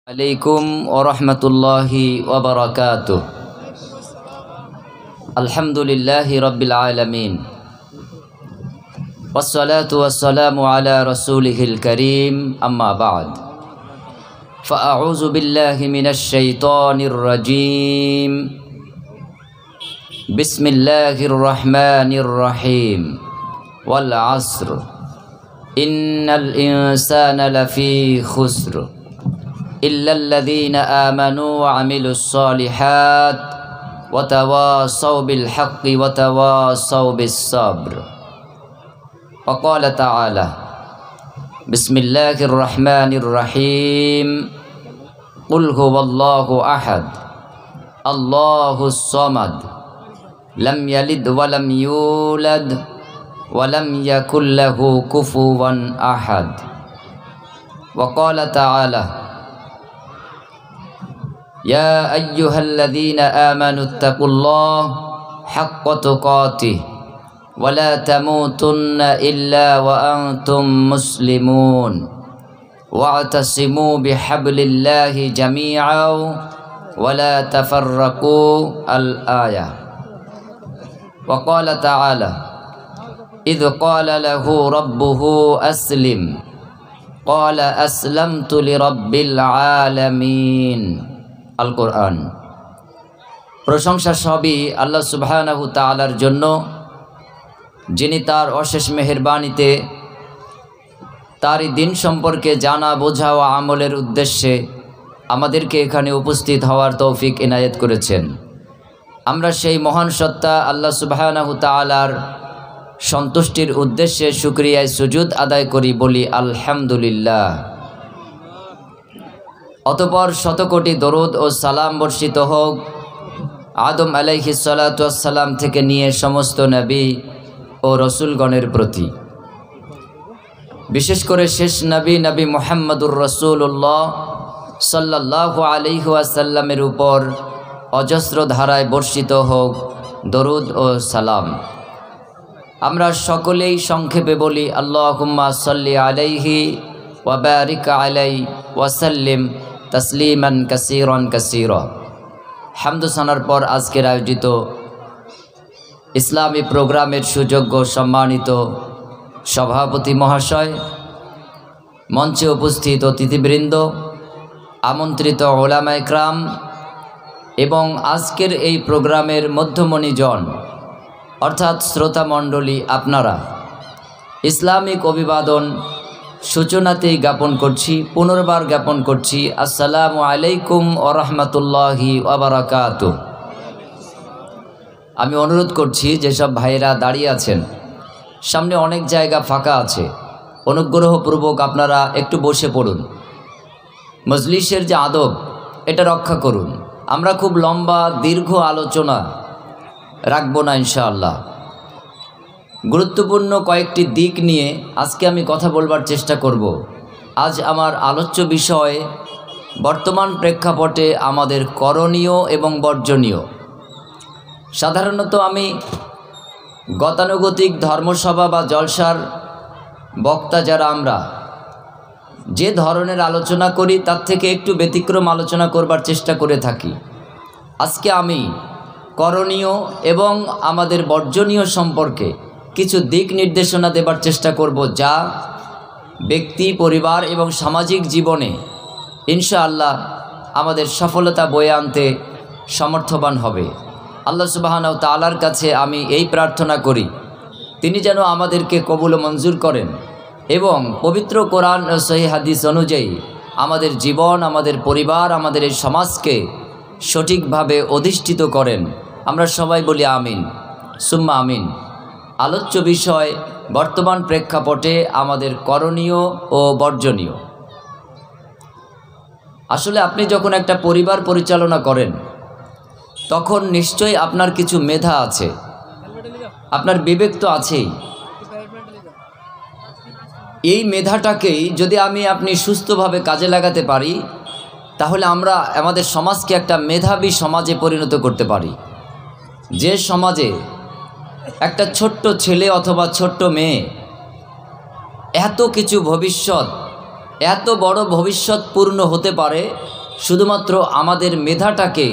Alaikum warahmatullahi wabarakatuh. Alhamdulillahi rabbil alamin. Wassalatu wassalamu ala rasulihil karim. Amma ba'd. Fa'a'udzu billahi minasy syaithanir rajim. Bismillahirrahmanirrahim. Wal 'asr. Innal insana lafi khusr. إلا الذين آمنوا وعملوا الصالحات وتواصوا بالحق وتواصوا بالصبر. وقال تعالى بسم الله الرحمن الرحيم قل هو الله أحد الله الصمد لم يلد ولم يولد ولم يكن له كفوا أحد. وقال تعالى يا أيها الذين آمنوا اتقوا الله حق تقاته ولا تموتن إلا وأنتم مسلمون واعتصموا بحبل الله جميعا ولا تفرقوا. الآية. وقال تعالى إذ قال له ربه أسلم قال أسلمت لرب العالمين. আল কোরআন। প্রশংসা সবই আল্লাহ সুবহানাহু তাআলার জন্য, যিনি তার অশেষ মেহেরবানিতে তারই দিন সম্পর্কে জানা বোঝা ও আমলের উদ্দেশ্যে আমাদেরকে এখানে উপস্থিত হওয়ার তৌফিক এনায়েত করেছেন। আমরা সেই মহান সত্তা আল্লাহ সুবহানাহু তাআলার সন্তুষ্টির উদ্দেশ্যে শুকরিয়ায় সুজুদ আদায় করি, বলি আলহামদুলিল্লাহ। অতঃপর শতকোটি দরুদ ও সালাম বর্ষিত হোক আদম আলাইহিস সালাতু ওয়াস সালাম থেকে নিয়ে সমস্ত নবী ও রসুলগণের প্রতি, বিশেষ করে শেষ নবী মুহাম্মদুর রাসূলুল্লাহ সাল্লাল্লাহু আলাইহি ওয়াসাল্লামের উপর অজস্র ধারায় বর্ষিত হোক দরুদ ও সালাম। আমরা সকলেই সংক্ষেপে বলি আল্লাহুম্মা সাল্লি আলাইহি ওয়া বারিক আলাইহি ওয়া সাল্লিম তসলিমান কাসীরান কাসীরা। হামদু সানার পর আজকের আয়োজিত ইসলামী প্রোগ্রামের সুযোগ্য সম্মানিত সভাপতি মহাশয়, মঞ্চে উপস্থিত অতিথিবৃন্দ, আমন্ত্রিত উলামায়ে কেরাম এবং আজকের এই প্রোগ্রামের মধ্যমণিজন অর্থাৎ শ্রোতামণ্ডলী, আপনারা ইসলামিক অভিবাদন সূচনাতেই জ্ঞাপন করছি, পুনর্বার জ্ঞাপন করছি, আসসালামু আলাইকুম ওয়া রাহমাতুল্লাহি ওয়া বারাকাতুহু। আমি অনুরোধ করছি যেসব ভাইয়েরা দাঁড়িয়ে আছেন, সামনে অনেক জায়গা ফাঁকা আছে, অনুগ্রহপূর্বক আপনারা একটু বসে পড়ুন। মজলিসের যে আদব, এটা রক্ষা করুন। আমরা খুব লম্বা দীর্ঘ আলোচনা রাখবো না ইনশাআল্লাহ। গুরুত্বপূর্ণ কয়েকটি দিক নিয়ে আজকে আমি কথা বলবার চেষ্টা করব। আজ আমার আলোচ্য বিষয় বর্তমান প্রেক্ষাপটে আমাদের করণীয় এবং বর্জনীয়। সাধারণত আমি গতানুগতিক ধর্মসভা বা জলসার বক্তা যারা আমরা যে ধরনের আলোচনা করি তার থেকে একটু ব্যতিক্রম আলোচনা করবার চেষ্টা করে থাকি। আজকে আমি করণীয় এবং আমাদের বর্জনীয় সম্পর্কে কিছু দিক নির্দেশনা দেবার চেষ্টা করব, যা ব্যক্তি, পরিবার এবং সামাজিক জীবনে ইনশাআল্লাহ আমাদের সফলতা বয়ে আনতে সমর্থবান হবে। আল্লাহ সুবহানাহু তাআলার কাছে আমি এই প্রার্থনা করি, তিনি যেন আমাদেরকে কবুল ও মঞ্জুর করেন এবং পবিত্র কোরআন ও সহিহ হাদিস অনুযায়ী আমাদের জীবন, আমাদের পরিবার, আমাদের এই সমাজকে সঠিকভাবে অধিষ্ঠিত করেন। আমরা সবাই বলি আমিন সুম্মা আমিন। আলোচ্য বিষয় বর্তমান প্রেক্ষাপটে আমাদের করণীয় ও বর্জনীয়। আসলে আপনি যখন একটা পরিবার পরিচালনা করেন তখন নিশ্চয়ই আপনার কিছু মেধা আছে, আপনার বিবেক তো আছেই। এই মেধাটাকেই যদি আপনি সুস্থভাবে কাজে লাগাতে পারি, তাহলে আমরা আমাদের সমাজকে একটা মেধাবী সমাজে পরিণত করতে পারি। যে সমাজে একটা ছোট্ট ছেলে অথবা ছোট্ট মেয়ে এত কিছু ভবিষ্যৎ এত বড় ভবিষ্যৎ পূর্ণ হতে পারে শুধুমাত্র আমাদের মেধাটাকে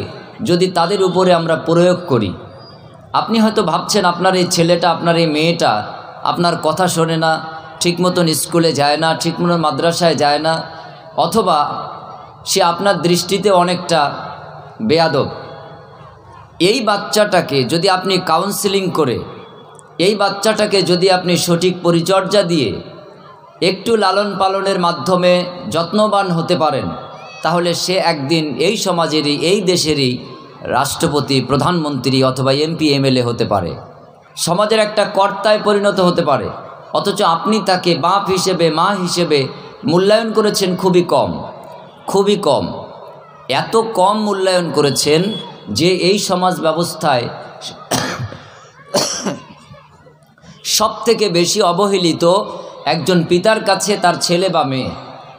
যদি তাদের উপরে আমরা প্রয়োগ করি। আপনি হয়তো ভাবছেন আপনার এই ছেলেটা, আপনার এই মেয়েটা আপনার কথা শোনে না, ঠিক মতন স্কুলে যায় না, ঠিক মতন মাদ্রাসায় যায় না, অথবা সে আপনার দৃষ্টিতে অনেকটা বেয়াদব। এই বাচ্চাটাকে যদি আপনি কাউন্সেলিং করে, এই বাচ্চাটাকে যদি আপনি সঠিক পরিচর্যা দিয়ে একটু লালন পালনের মাধ্যমে যত্নবান হতে পারেন, তাহলে সে একদিন এই সমাজেরই, এই দেশেরই রাষ্ট্রপতি, প্রধানমন্ত্রী অথবা এমপি, এমএলএ হতে পারে, সমাজের একটা কর্তায় পরিণত হতে পারে। অথচ আপনি তাকে বাপ হিসেবে, মা হিসেবে মূল্যায়ন করেছেন খুবই কম, খুবই কম। এত কম মূল্যায়ন করেছেন যে এই সমাজ ব্যবস্থায় সবথেকে বেশি অবহেলিত একজন পিতার কাছে তার ছেলে বা মেয়ে,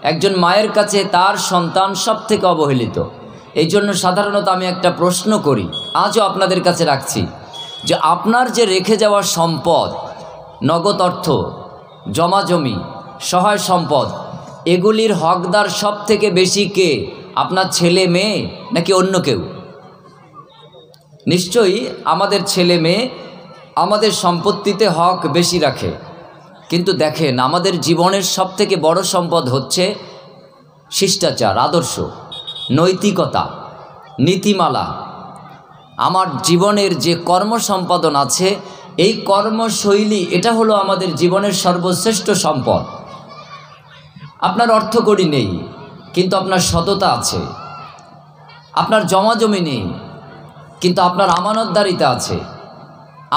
একজন মায়ের কাছে তার সন্তান সবথেকে অবহেলিত। এই জন্য সাধারণত আমি একটা প্রশ্ন করি, আজও আপনাদের কাছে রাখছি, যে আপনার যে রেখে যাওয়া সম্পদ, নগদ অর্থ, জমাজমি, সহায় সম্পদ, এগুলির হকদার সবথেকে বেশি কে? আপনার ছেলে মেয়ে নাকি অন্য কেউ? নিশ্চয়ই আমাদের ছেলে মেয়ে আমাদের সম্পত্তিতে হক বেশি রাখে। কিন্তু দেখেন, আমাদের জীবনের সবথেকে বড় সম্পদ হচ্ছে শিষ্টাচার, আদর্শ, নৈতিকতা, নীতিমালা। আমার জীবনের যে কর্ম সম্পাদন আছে, এই কর্মশৈলী, এটা হলো আমাদের জীবনের সর্বশ্রেষ্ঠ সম্পদ। আপনার অর্থকড়ি নেই, কিন্তু আপনার সততা আছে। আপনার জমাজমি নেই, কিন্তু আপনার আমানতদারিতা আছে।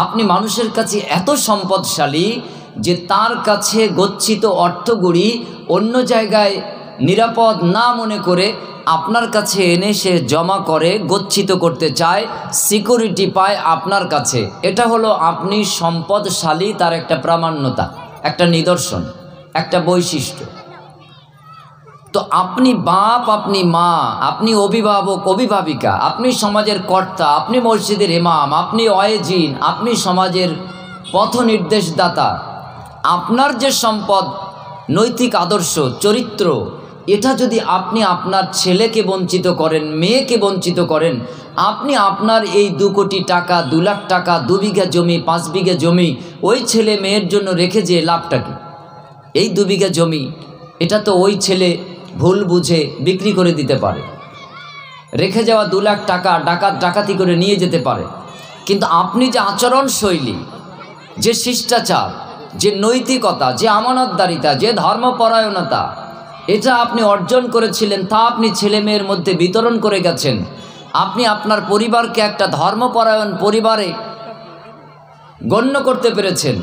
আপনি মানুষের কাছে এত সম্পদশালী যে তার কাছে গচ্ছিত অর্থগুলি অন্য জায়গায় নিরাপদ না মনে করে আপনার কাছে এনে সে জমা করে, গচ্ছিত করতে চায়, সিকিউরিটি পায় আপনার কাছে। এটা হলো আপনি সম্পদশালী, তার একটা প্রামাণ্যতা, একটা নিদর্শন, একটা বৈশিষ্ট্য। তো আপনি বাপ, আপনি মা, আপনি অভিভাবক, অভিভাবিকা, আপনি সমাজের কর্তা, আপনি মসজিদের ইমাম, আপনি ওয়াইজিন, আপনি সমাজের পথ নির্দেশদাতা। আপনার যে সম্পদ, নৈতিক আদর্শ, চরিত্র, এটা যদি আপনি আপনার ছেলেকে বঞ্চিত করেন, মেয়েকে বঞ্চিত করেন, আপনি আপনার এই 2 কোটি টাকা, 2 লাখ টাকা, 2 বিঘা জমি, 5 বিঘা জমি ওই ছেলে মেয়ের জন্য রেখে যে লাভটা কি? এই 2 বিঘা জমি, এটা তো ওই ছেলে ভুল বুঝে বিক্রি করে দিতে পারে, রেখে যাওয়া 2 লাখ টাকা ডাকাতি করে নিয়ে যেতে পারে। কিন্তু আপনি যে আচরণ শৈলী, যে শিষ্টাচার, যে নৈতিকতা, যে আমানতদারিতা, যে ধর্মপরায়ণতা, এটা আপনি অর্জন করেছিলেন, তা আপনি ছেলে মেয়ের মধ্যে বিতরণ করে গেছেন। আপনি আপনার পরিবারকে একটা ধর্মপরায়ণ পরিবারে গণ্য করতে পেরেছেন।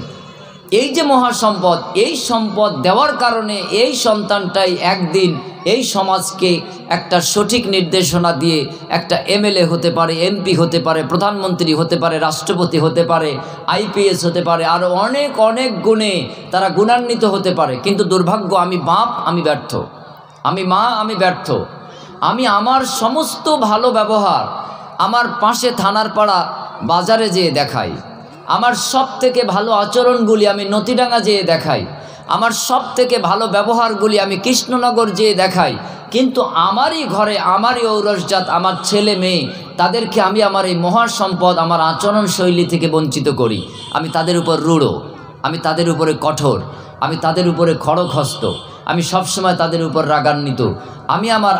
এই যে মহাসম্পদ, এই সম্পদ দেওয়ার কারণে এই সন্তানটাই একদিন এই সমাজকে একটা সঠিক নির্দেশনা দিয়ে একটা এমএলএ হতে পারে, এমপি হতে পারে, প্রধানমন্ত্রী হতে পারে, রাষ্ট্রপতি হতে পারে, আইপিএস হতে পারে, আরও অনেক অনেক গুণে তারা গুণান্বিত হতে পারে। কিন্তু দুর্ভাগ্য, আমি বাপ, আমি ব্যর্থ, আমি মা, আমি ব্যর্থ। আমি আমার সমস্ত ভালো ব্যবহার আমার পাশে থানার পাড়া বাজারে যেয়ে দেখাই, আমার সব থেকে ভালো আচরণগুলি আমি নতিডাঙ্গা যেয়ে দেখাই, আমার সব থেকে ভালো ব্যবহারগুলি আমি কৃষ্ণনগর যেয়ে দেখাই। কিন্তু আমারই ঘরে, আমারই ঔরসজাত, আমার ছেলে মেয়ে, তাদেরকে আমি আমার এই মহাসম্পদ, আমার আচরণ শৈলী থেকে বঞ্চিত করি। আমি তাদের উপর রূঢ়, আমি তাদের উপরে কঠোর, আমি তাদের উপরে খড়গহস্ত, আমি সবসময় তাদের উপর রাগান্বিত। আমি আমার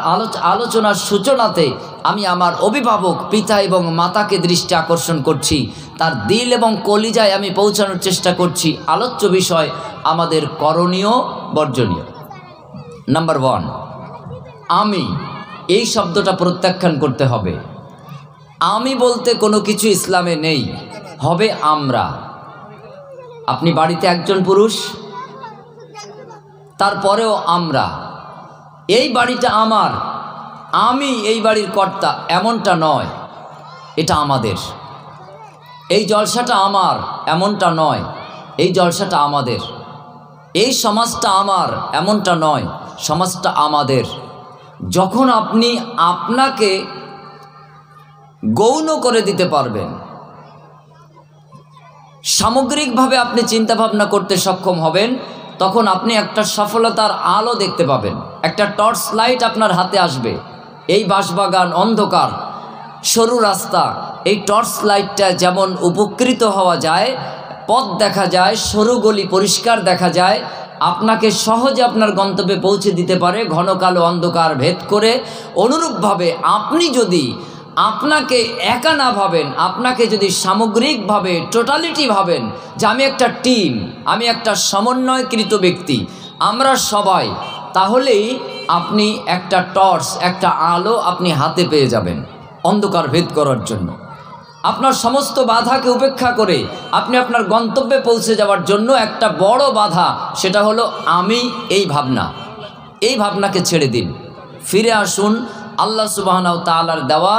আলোচনার সূচনাতে আমি আমার অভিভাবক পিতা এবং মাতাকে দৃষ্টি আকর্ষণ করছি, তার দিল এবং কলিজায় আমি পৌঁছানোর চেষ্টা করছি। আলোচ্য বিষয় আমাদের করণীয়, বর্জনীয়। নাম্বার 1, আমি, এই শব্দটা প্রত্যাখ্যান করতে হবে। আমি বলতে কোনো কিছু ইসলামে নেই, হবে আমরা। আপনি বাড়িতে একজন পুরুষ, তারপরেও আমরা, এই বাড়িটা আমার, আমি এই বাড়ির কর্তা, এমনটা নয়, এটা আমাদের। এই জলসাটা আমার, এমনটা নয়, এই জলসাটা আমাদের। এই সমাজটা আমার, এমনটা নয়, সমাজটা আমাদের। যখন আপনি আপনাকে গৌণ করে দিতে পারবেন, সামগ্রিকভাবে আপনি চিন্তাভাবনা করতে সক্ষম হবেন, তখন আপনি একটা সফলতার আলো দেখতে পাবেন, একটা টর্চ লাইট আপনার হাতে আসবে। এই বাঁশবাগান অন্ধকার, সরু রাস্তা, এই টর্চ লাইটটা যেমন উপকৃত হওয়া যায়, পথ দেখা যায়, সরু গলি পরিষ্কার দেখা যায়, আপনাকে সহজে আপনার গন্তব্যে পৌঁছে দিতে পারে ঘন কালো অন্ধকার ভেদ করে। অনুরূপভাবে আপনি যদি আপনাকে একা না ভাবেন, আপনাকে যদি সামগ্রিকভাবে টোটালিটি ভাবেন যে আমি একটা টিম, আমি একটা সমন্বয়কৃত ব্যক্তি, আমরা সবাই, তাহলেই আপনি একটা টর্চ, একটা আলো আপনি হাতে পেয়ে যাবেন অন্ধকার ভেদ করার জন্য। আপনার সমস্ত বাধাকে উপেক্ষা করে আপনি আপনার গন্তব্যে পৌঁছে যাওয়ার জন্য একটা বড় বাধা, সেটা হলো আমি, এই ভাবনা। এই ভাবনাকে ছেড়ে দিন, ফিরে আসুন আল্লাহ সুবহানাহু ওয়া তাআলার দেওয়া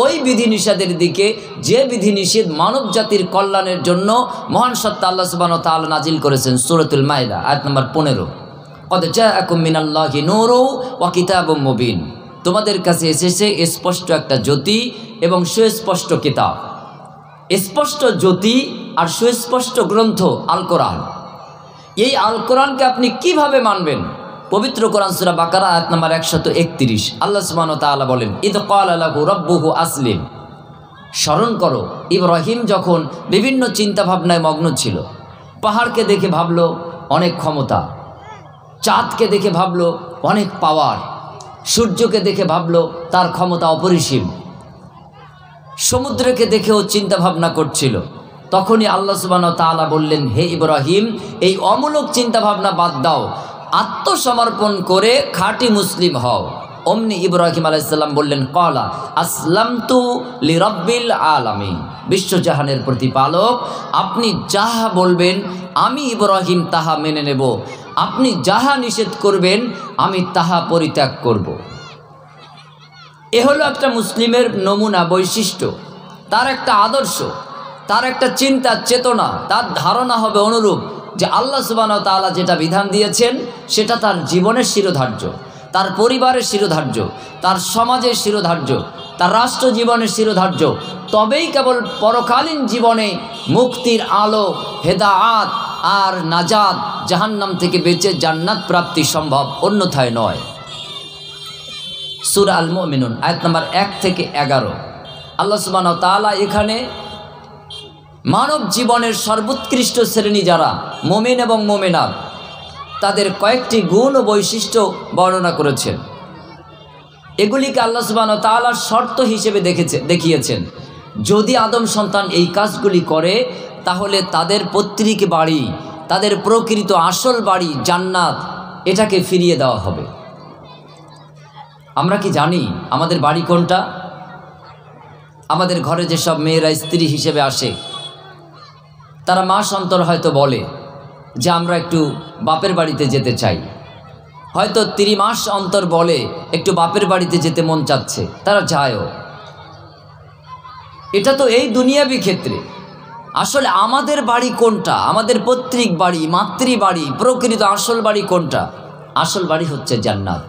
ওই বিধিনিষেধের দিকে, যে বিধিনিষেধ মানব জাতির কল্যাণের জন্য মহান সত্তা আল্লাহ সুবহানাহু ওয়া তাআলা নাজিল করেছেন। সূরাতুল মায়েদা আয়াত নম্বর 15, ক্বাদ জাআকুম মিনাল্লাহি নূরুন ওয়া কিতাবুম মুবিন, তোমাদের কাছে এসেছে স্পষ্ট একটা জ্যোতি এবং সুস্পষ্ট কিতাব। স্পষ্ট জ্যোতি আর সুস্পষ্ট গ্রন্থ আল কোরআন। এই আল কোরআনকে আপনি কিভাবে মানবেন? পবিত্র কোরআন সূরা বাকারা আয়াত নম্বর 131 আল্লাহ সুবহানাহু ওয়া তাআলা বলেন, ইদ ক্বালা লাহু রাব্বুহু আসলিম। স্মরণ করো, ইব্রাহিম যখন বিভিন্ন চিন্তা ভাবনায় মগ্ন ছিল, পাহাড়কে দেখে ভাবলো অনেক ক্ষমতা, চাঁদকে দেখে ভাবলো অনেক পাওয়ার, সূর্যকে দেখে ভাবলো তার ক্ষমতা অপরিসীম, সমুদ্রকে দেখেও চিন্তা ভাবনা করছিল। তখনই আল্লাহ সুবহানাহু ওয়া তাআলা বললেন, হে ইব্রাহিম, এই অমূলক চিন্তা ভাবনা বাদ দাও, আত্মসমর্পণ করে খাঁটি মুসলিম হও। অমনি ইব্রাহিম আলাইহিস সালাম বললেন, ক্বালা আসলামতু লিরাব্বিল আলামিন, বিশ্বজাহানের প্রতিপালক আপনি যাহা বলবেন আমি ইব্রাহিম তাহা মেনে নেব, আপনি যাহা নিষেধ করবেন আমি তাহা পরিত্যাগ করব। এ হলো একটা মুসলিমের নমুনা বৈশিষ্ট্য, তার একটা আদর্শ, তার একটা চিন্তা চেতনা, তার ধারণা হবে অনুরূপ যে আল্লাহ সুবহানাহু ওয়া তাআলা যেটা বিধান দিয়েছেন সেটা তার জীবনের শিরোধার্য, তার পরিবারের শিরোধার্য, তার সমাজের শিরোধার্য, তার রাষ্ট্র জীবনের শিরোধার্য। তবেই কেবল পরকালীন জীবনে মুক্তির আলো, হেদায়াত আর নাজাত, জাহান্নাম থেকে বেঁচে জান্নাত প্রাপ্তি সম্ভব, অন্যথায় নয়। সূরা আল মুমিনুন আয়াত নম্বর 1 থেকে 11 আল্লাহ সুবহানাহু ওয়া তাআলা এখানে মানব জীবনের সর্বোৎকৃষ্ট শ্রেণী যারা মুমিন এবং মুমিনাত, তাদের কয়েকটি গুণ ও বৈশিষ্ট্য বর্ণনা করেছেন। এগুলিকে আল্লাহ সুবহানাহু ওয়া তাআলা শর্ত হিসেবে দেখিয়েছেন। যদি আদম সন্তান এই কাজগুলি করে তাহলে তাদের পৈতৃক বাড়ি, তাদের প্রকৃত আসল বাড়ি জান্নাত, এটাকে ফিরিয়ে দেওয়া হবে। আমরা কি জানি আমাদের বাড়ি কোনটা? আমাদের ঘরে যেসব মেয়েরা স্ত্রী হিসেবে আসে, তারা মাস অন্তর হয়তো বলে যে আমরা একটু বাপের বাড়িতে যেতে চাই, হয়তো 3 মাস অন্তর বলে একটু বাপের বাড়িতে যেতে মন চাচ্ছে, তারা যায়ও। এটা তো এই দুনিয়াবি ক্ষেত্রে। আসলে আমাদের বাড়ি কোনটা? আমাদের পৈতৃক বাড়ি, মাতৃবাড়ি, প্রকৃত আসল বাড়ি কোনটা? আসল বাড়ি হচ্ছে জান্নাত।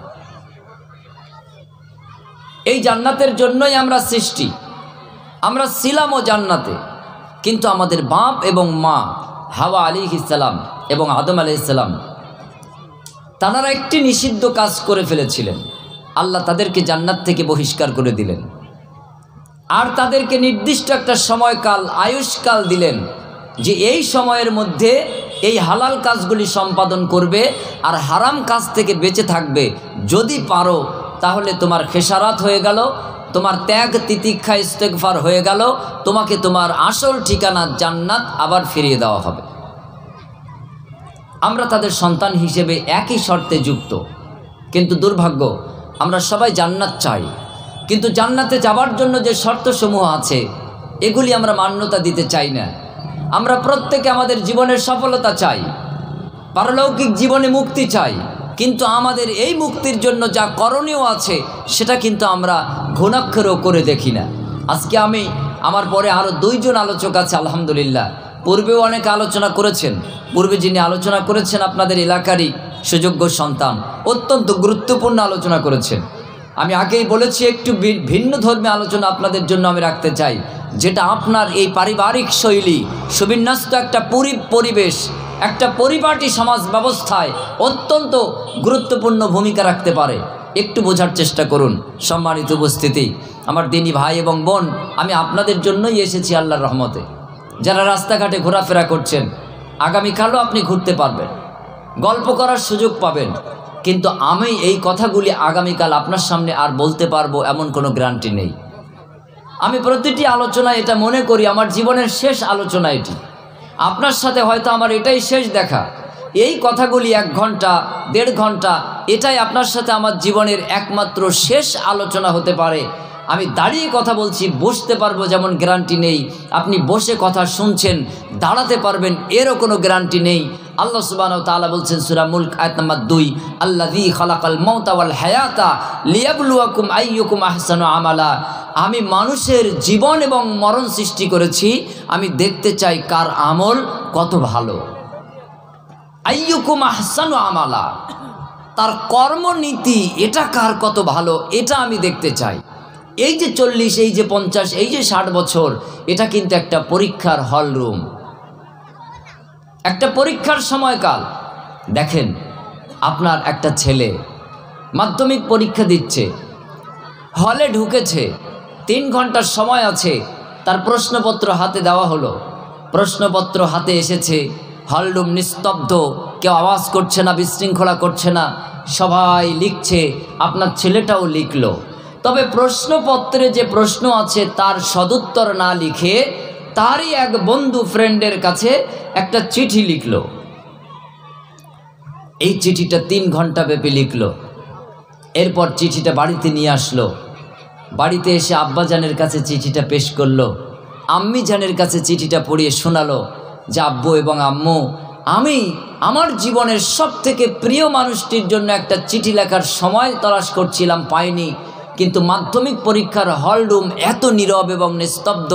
এই জান্নাতের জন্যই আমরা সৃষ্টি, আমরা ছিলামও জান্নাতে। কিন্তু আমাদের বাপ এবং মা হাওয়া আলাইহিস সালাম এবং আদম আলাইহিস সালাম, তারা একটি নিষিদ্ধ কাজ করে ফেলেছিলেন। আল্লাহ তাদেরকে জান্নাত থেকে বহিষ্কার করে দিলেন, আর তাদেরকে নির্দিষ্ট একটা সময়কাল, আয়ুষ্কাল দিলেন যে এই সময়ের মধ্যে এই হালাল কাজগুলি সম্পাদন করবে আর হারাম কাজ থেকে বেঁচে থাকবে। যদি পারো তাহলে তোমার খেসারাত হয়ে গেল, তোমার ত্যাগ তিতিক্ষা ইস্তেগফার হয়ে গেল, তোমাকে তোমার আসল ঠিকানা জান্নাত আবার ফিরিয়ে দেওয়া হবে। আমরা তাদের সন্তান হিসেবে একই শর্তে যুক্ত। কিন্তু দুর্ভাগ্য, আমরা সবাই জান্নাত চাই, কিন্তু জান্নাতে যাবার জন্য যে শর্তসমূহ আছে এগুলি আমরা মান্যতা দিতে চাই না। আমরা প্রত্যেকে আমাদের জীবনের সফলতা চাই, পারলৌকিক জীবনে মুক্তি চাই, কিন্তু আমাদের এই মুক্তির জন্য যা করণীয় আছে সেটা কিন্তু আমরা ঘুণাক্ষরও করে দেখি না। আজকে আমি, আমার পরে আরও 2 জন আলোচক আছে আলহামদুলিল্লাহ, পূর্বেও অনেকে আলোচনা করেছেন। পূর্বে যিনি আলোচনা করেছেন আপনাদের এলাকারই সুযোগ্য সন্তান, অত্যন্ত গুরুত্বপূর্ণ আলোচনা করেছেন। আমি আগেই বলেছি একটু ভিন্ন ধর্মী আলোচনা আপনাদের জন্য আমি রাখতে চাই, যেটা আপনার এই পারিবারিক শৈলী, সুবিন্যস্ত একটা পরিবেশ, একটা পরিপাটি সমাজ ব্যবস্থায় অত্যন্ত গুরুত্বপূর্ণ ভূমিকা রাখতে পারে। একটু বোঝার চেষ্টা করুন। সম্মানিত উপস্থিতি, আমার দিনী ভাই এবং বোন, আমি আপনাদের জন্যই এসেছি আল্লাহর রহমতে। যারা রাস্তাঘাটে ঘোরাফেরা করছেন, আগামীকালও আপনি ঘুরতে পারবেন, গল্প করার সুযোগ পাবেন, কিন্তু আমি এই কথাগুলি আগামীকাল আপনার সামনে আর বলতে পারবো এমন কোনো গ্যারান্টি নেই। আমি প্রতিটি আলোচনায় এটা মনে করি আমার জীবনের শেষ আলোচনা এটি। আপনার সাথে হয়তো আমার এটাই শেষ দেখা। এই কথাগুলি 1 ঘন্টা 1.5 ঘন্টা, এটাই আপনার সাথে আমার জীবনের একমাত্র শেষ আলোচনা হতে পারে। আমি দাঁড়িয়ে কথা বলছি, বসতে পারবো যেমন গ্যারান্টি নেই, আপনি বসে কথা শুনছেন দাঁড়াতে পারবেন এরও কোনো গ্যারান্টি নেই। আল্লাহ সুবহানাহু ওয়া তাআলা বলছেন সূরা মুলক আয়াত নাম্বার 2, আল্লাযী খালাকাল মাউতা ওয়াল হায়াতা লিয়াবলুয়াকুম আইয়ুকুম আহসানু আমালা। আমি মানুষের জীবন এবং মরণ সৃষ্টি করেছি, আমি দেখতে চাই কার আমল কত ভালো। আইয়ুকুম আহসানু আমালা, তার কর্মনীতি এটা কার কত ভালো, এটা আমি দেখতে চাই। এই যে 40, এই যে 50, এই যে 60 বছর, এটা কিন্তু একটা পরীক্ষার হল রুম, একটা পরীক্ষার সময়কাল। দেখেন, আপনার একটা ছেলে মাধ্যমিক পরীক্ষা দিচ্ছে, হলে ঢুকেছে, 3 ঘন্টার সময় আছে, তার প্রশ্নপত্র হাতে দেওয়া হলো, প্রশ্নপত্র হাতে এসেছে, হলরুম নিস্তব্ধ, কেউ আওয়াজ করছে না, বিশৃঙ্খলা করছে না, সবাই লিখছে, আপনার ছেলেটাও লিখলো। তবে প্রশ্নপত্রে যে প্রশ্ন আছে তার সদুত্তর না লিখে তারই এক বন্ধু ফ্রেন্ডের কাছে একটা চিঠি লিখলো। এই চিঠিটা 3 ঘন্টা ব্যাপী লিখলো। এরপর চিঠিটা বাড়িতে নিয়ে আসলো। বাড়িতে এসে আব্বাজানের কাছে চিঠিটা পেশ করলো। আম্মি জানের কাছে চিঠিটা পড়িয়ে শোনালো যে আব্বু এবং আম্মু, আমি আমার জীবনের সবথেকে প্রিয় মানুষটির জন্য একটা চিঠি লেখার সময় তলাশ করছিলাম, পাইনি। কিন্তু মাধ্যমিক পরীক্ষার হল রুম এত নীরব এবং নিস্তব্ধ,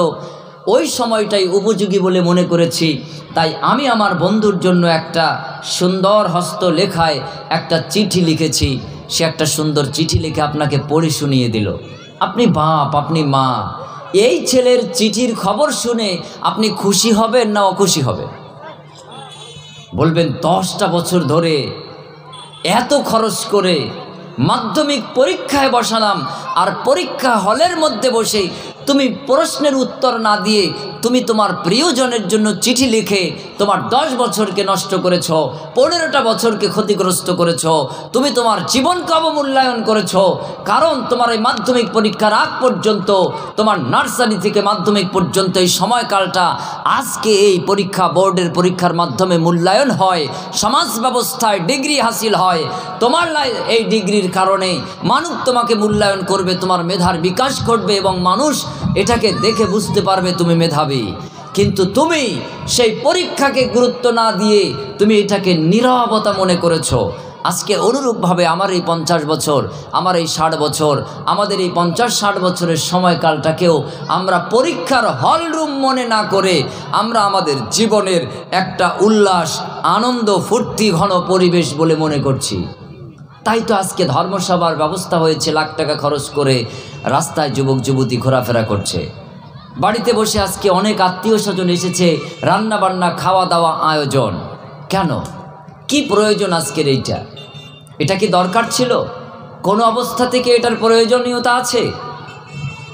ওই সময়টাই উপযোগী বলে মনে করেছি। তাই আমি আমার বন্ধুর জন্য একটা সুন্দর হস্তলেখায় একটা চিঠি লিখেছি। সে একটা সুন্দর চিঠি লিখে আপনাকে পড়ে শুনিয়ে দিল। আপনি বাপ, আপনি মা, এই ছেলের চিঠির খবর শুনে আপনি খুশি হবেন না অখুশি হবেন? বলবেন 10টা বছর ধরে এত খরচ করে মাধ্যমিক পরীক্ষায় বসালাম, আর পরীক্ষা হলের মধ্যে বসে তুমি প্রশ্নের উত্তর না দিয়ে তুমি তোমার প্রিয়জনের জন্য চিঠি লিখে তোমার 10 বছরকে নষ্ট করেছ, 15টা বছরকে ক্ষতিগ্রস্ত করেছ, তুমি তোমার জীবনকে অবমূল্যায়ন করেছ। কারণ তোমার এই মাধ্যমিক পরীক্ষার আগ পর্যন্ত, তোমার নার্সারি থেকে মাধ্যমিক পর্যন্ত এই সময়কালটা, আজকে এই পরীক্ষা বোর্ডের পরীক্ষার মাধ্যমে মূল্যায়ন হয়, সমাজ ব্যবস্থায় ডিগ্রি হাসিল হয়। তোমার এই ডিগ্রির কারণে মানুষ তোমাকে মূল্যায়ন করবে, তোমার মেধার বিকাশ ঘটবে এবং মানুষ এটাকে দেখে বুঝতে পারবে তুমি মেধাবী। কিন্তু তুমি সেই পরীক্ষাকে গুরুত্ব না দিয়ে তুমি এটাকে নীরবতা মনে করেছো। আজকে অনুরূপভাবে আমার এই 50 বছর, আমার এই 60 বছর, আমাদের এই 50-60 বছরের সময়কালটাকেও আমরা পরীক্ষার হল রুম মনে না করে আমরা আমাদের জীবনের একটা উল্লাস, আনন্দ, ফুর্তি ঘন পরিবেশ বলে মনে করছি। তাই তো আজকে ধর্মসভার ব্যবস্থা হয়েছে, লাখ টাকা খরচ করে রাস্তায় যুবক যুবতী ঘোরাফেরা করছে। বাড়িতে বসে আজকে অনেক আত্মীয় স্বজন এসেছে, রান্না বান্না, খাওয়া দাওয়া আয়োজন। কেন? কি প্রয়োজন আজকের এইটা? এটা কি দরকার ছিল? কোনো অবস্থা থেকে এটার প্রয়োজনীয়তা আছে?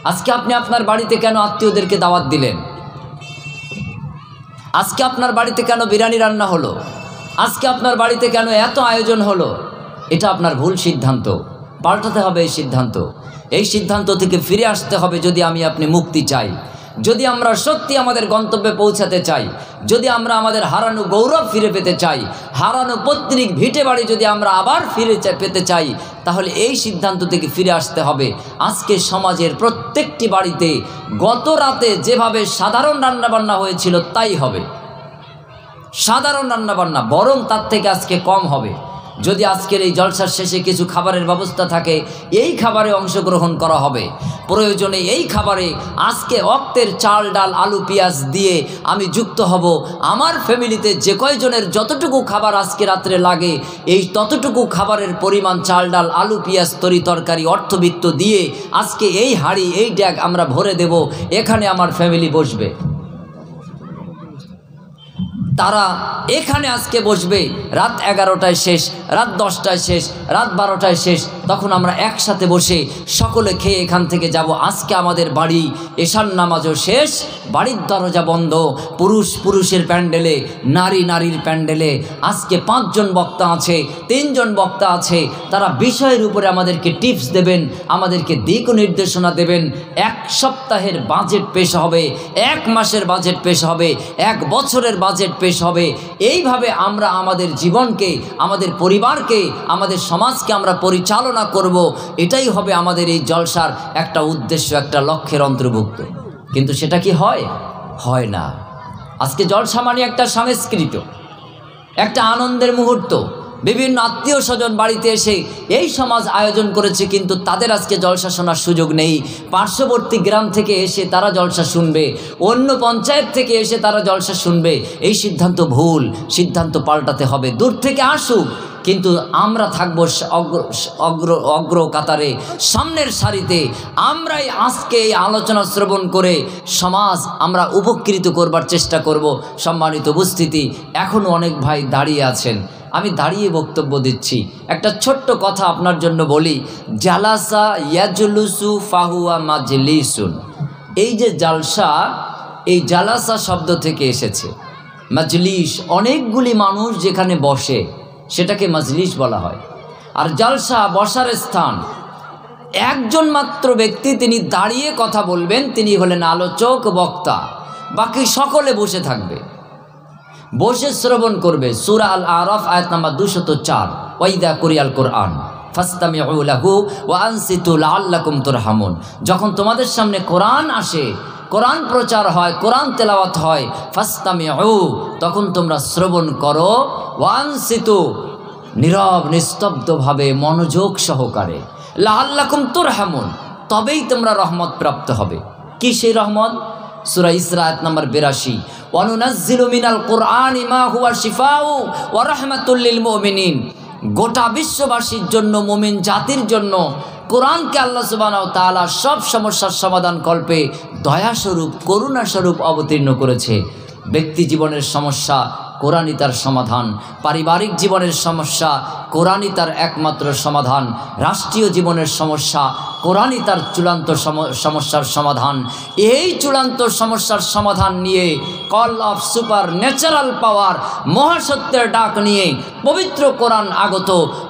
আজকে আপনি আপনার বাড়িতে কেন আত্মীয়দেরকে দাওয়াত দিলেন? আজকে আপনার বাড়িতে কেন বিরিয়ানি রান্না হলো? আজকে আপনার বাড়িতে কেন এত আয়োজন হলো? এটা আপনার ভুল সিদ্ধান্ত। পাল্টাতে হবে এই সিদ্ধান্ত। এই সিদ্ধান্ত থেকে ফিরে আসতে হবে যদি আমি আপনি মুক্তি চাই, যদি আমরা সত্যি আমাদের গন্তব্যে পৌঁছাতে চাই, যদি আমরা আমাদের হারানো গৌরব ফিরে পেতে চাই, হারানো পৈতৃক ভিটে বাড়ি যদি আমরা আবার ফিরে পেতে চাই, তাহলে এই সিদ্ধান্ত থেকে ফিরে আসতে হবে। আজকে সমাজের প্রত্যেকটি বাড়িতে গত রাতে যেভাবে সাধারণ রান্নাবান্না হয়েছিল তাই হবে। সাধারণ রান্নাবান্না, বরং তার থেকে আজকে কম হবে। যদি আজকের এই জলসার শেষে কিছু খাবারের ব্যবস্থা থাকে, এই খাবারে অংশগ্রহণ করা হবে। প্রয়োজনে এই খাবারে আজকে অক্তের চাল, ডাল, আলু, পেঁয়াজ দিয়ে আমি যুক্ত হব। আমার ফ্যামিলিতে যে কয়জনের যতটুকু খাবার আজকে রাত্রে লাগে, এই ততটুকু খাবারের পরিমাণ চাল, ডাল, আলু, পেঁয়াজ, তরি তরকারি, অর্থবিত্ত দিয়ে আজকে এই হাঁড়ি, এই ড্যাগ আমরা ভরে দেব। এখানে আমার ফ্যামিলি বসবে, তারা এখানে আজকে বসবে। রাত 11টায় শেষ, রাত 10টায় শেষ, রাত 12টায় শেষ, তখন আমরা একসাথে বসে সকলে খেয়ে এখান থেকে যাব। আজকে আমাদের বাড়ি এশার নামাজও শেষ, বাড়ির দরজা বন্ধ, পুরুষ পুরুষের প্যান্ডেলে, নারী নারীর প্যান্ডেলে। আজকে 5 জন বক্তা আছে, 3 জন বক্তা আছে, তারা বিষয়ের উপরে আমাদেরকে টিপস দেবেন, আমাদেরকে দিক নির্দেশনা দেবেন। 1 সপ্তাহের বাজেট পেশ হবে, 1 মাসের বাজেট পেশ হবে, 1 বছরের বাজেট পেশ হবে। এইভাবে আমরা আমাদের জীবনকে, আমাদের পরিবারকে, আমাদের সমাজকে আমরা পরিচালনা করব। এটাই হবে আমাদের এই জলসার একটা উদ্দেশ্য, একটা লক্ষ্যের অন্তর্ভুক্ত। কিন্তু সেটা কি হয়? হয় না। আজকে জলসা মানে একটা সংস্কৃতি, একটা আনন্দের মুহূর্ত। বিভিন্ন আত্মীয় স্বজন বাড়িতে এসে এই সমাজ আয়োজন করেছে, কিন্তু তাদের আজকে জলসা শোনার সুযোগ নেই। পার্শ্ববর্তী গ্রাম থেকে এসে তারা জলসা শুনবে, অন্য পঞ্চায়েত থেকে এসে তারা জলসা শুনবে। এই সিদ্ধান্ত ভুল, সিদ্ধান্ত পাল্টাতে হবে। দূর থেকে আসুক, কিন্তু আমরা থাকবো অগ্র কাতারে, সামনের সারিতে। আমরাই আজকে এই আলোচনা শ্রবণ করে সমাজ আমরা উপকৃত করবার চেষ্টা করব। সম্মানিত উপস্থিতি, এখনও অনেক ভাই দাঁড়িয়ে আছেন, আমি দাঁড়িয়ে বক্তব্য দিচ্ছি। একটা ছোট্ট কথা আপনার জন্য বলি, জালাসা ইয়াজলুসু ফাহুয়া মাজলিসুন। এই যে জালসা, এই জালাসা শব্দ থেকে এসেছে। মাজলিস অনেকগুলি মানুষ যেখানে বসে, সেটাকে মাজলিস বলা হয়। আর জালসা বসার স্থান। একজন মাত্র ব্যক্তি তিনি দাঁড়িয়ে কথা বলবেন, তিনি হলেন আলোচক, বক্তা। বাকি সকলে বসে থাকবে, বসে শ্রবণ করবে। সূরা আল আরাফ আয়াত নাম্বার 204, ওয়াইদা কুরিয়াল কোরআন ফাসতামিউ লাহু ওয়া আনসিতু লাআল্লাকুম তুরহামুন। যখন তোমাদের সামনে কোরআন আসে, কোরআন প্রচার হয়, কোরআন তেলাওয়াত হয়, ফাসতামিউ, তখন তোমরা শ্রবণ করো, ওয়া আনসিতু, নীরব নিস্তব্ধভাবে মনোযোগ সহকারে, লাআল্লাকুম তুরহামুন, তবেই তোমরা রহমত প্রাপ্ত হবে। কি সেই রহমত? সূরা ইসরা আয়াত নাম্বার 82, ওয়ানুনাজ্জিলু মিনাল কুরআনি মা হুয়া শিফাউ ওয়া রাহমাতুল লিল মুমিনিন। গোটা বিশ্ববাসীর জন্য, মুমিন জাতির জন্য কোরআনকে আল্লাহ সুবহানাহু ওয়া তাআলা সব সমস্যার সমাধান কল্পে দয়াস্বরূপ, করুণাস্বরূপ অবতীর্ণ করেছে। ব্যক্তি জীবনের সমস্যা, কোরআনই তার সমাধান। পারিবারিক জীবনের সমস্যা, কোরআনই তার একমাত্র সমাধান। রাষ্ট্রীয় জীবনের সমস্যা, কোরআনই তার চূড়ান্ত সমস্যার সমাধান। এই চূড়ান্ত সমস্যার সমাধান নিয়ে কল অফ সুপার ন্যাচারাল পাওয়ার, মহাসত্যের ডাক নিয়ে পবিত্র কোরআন আগত,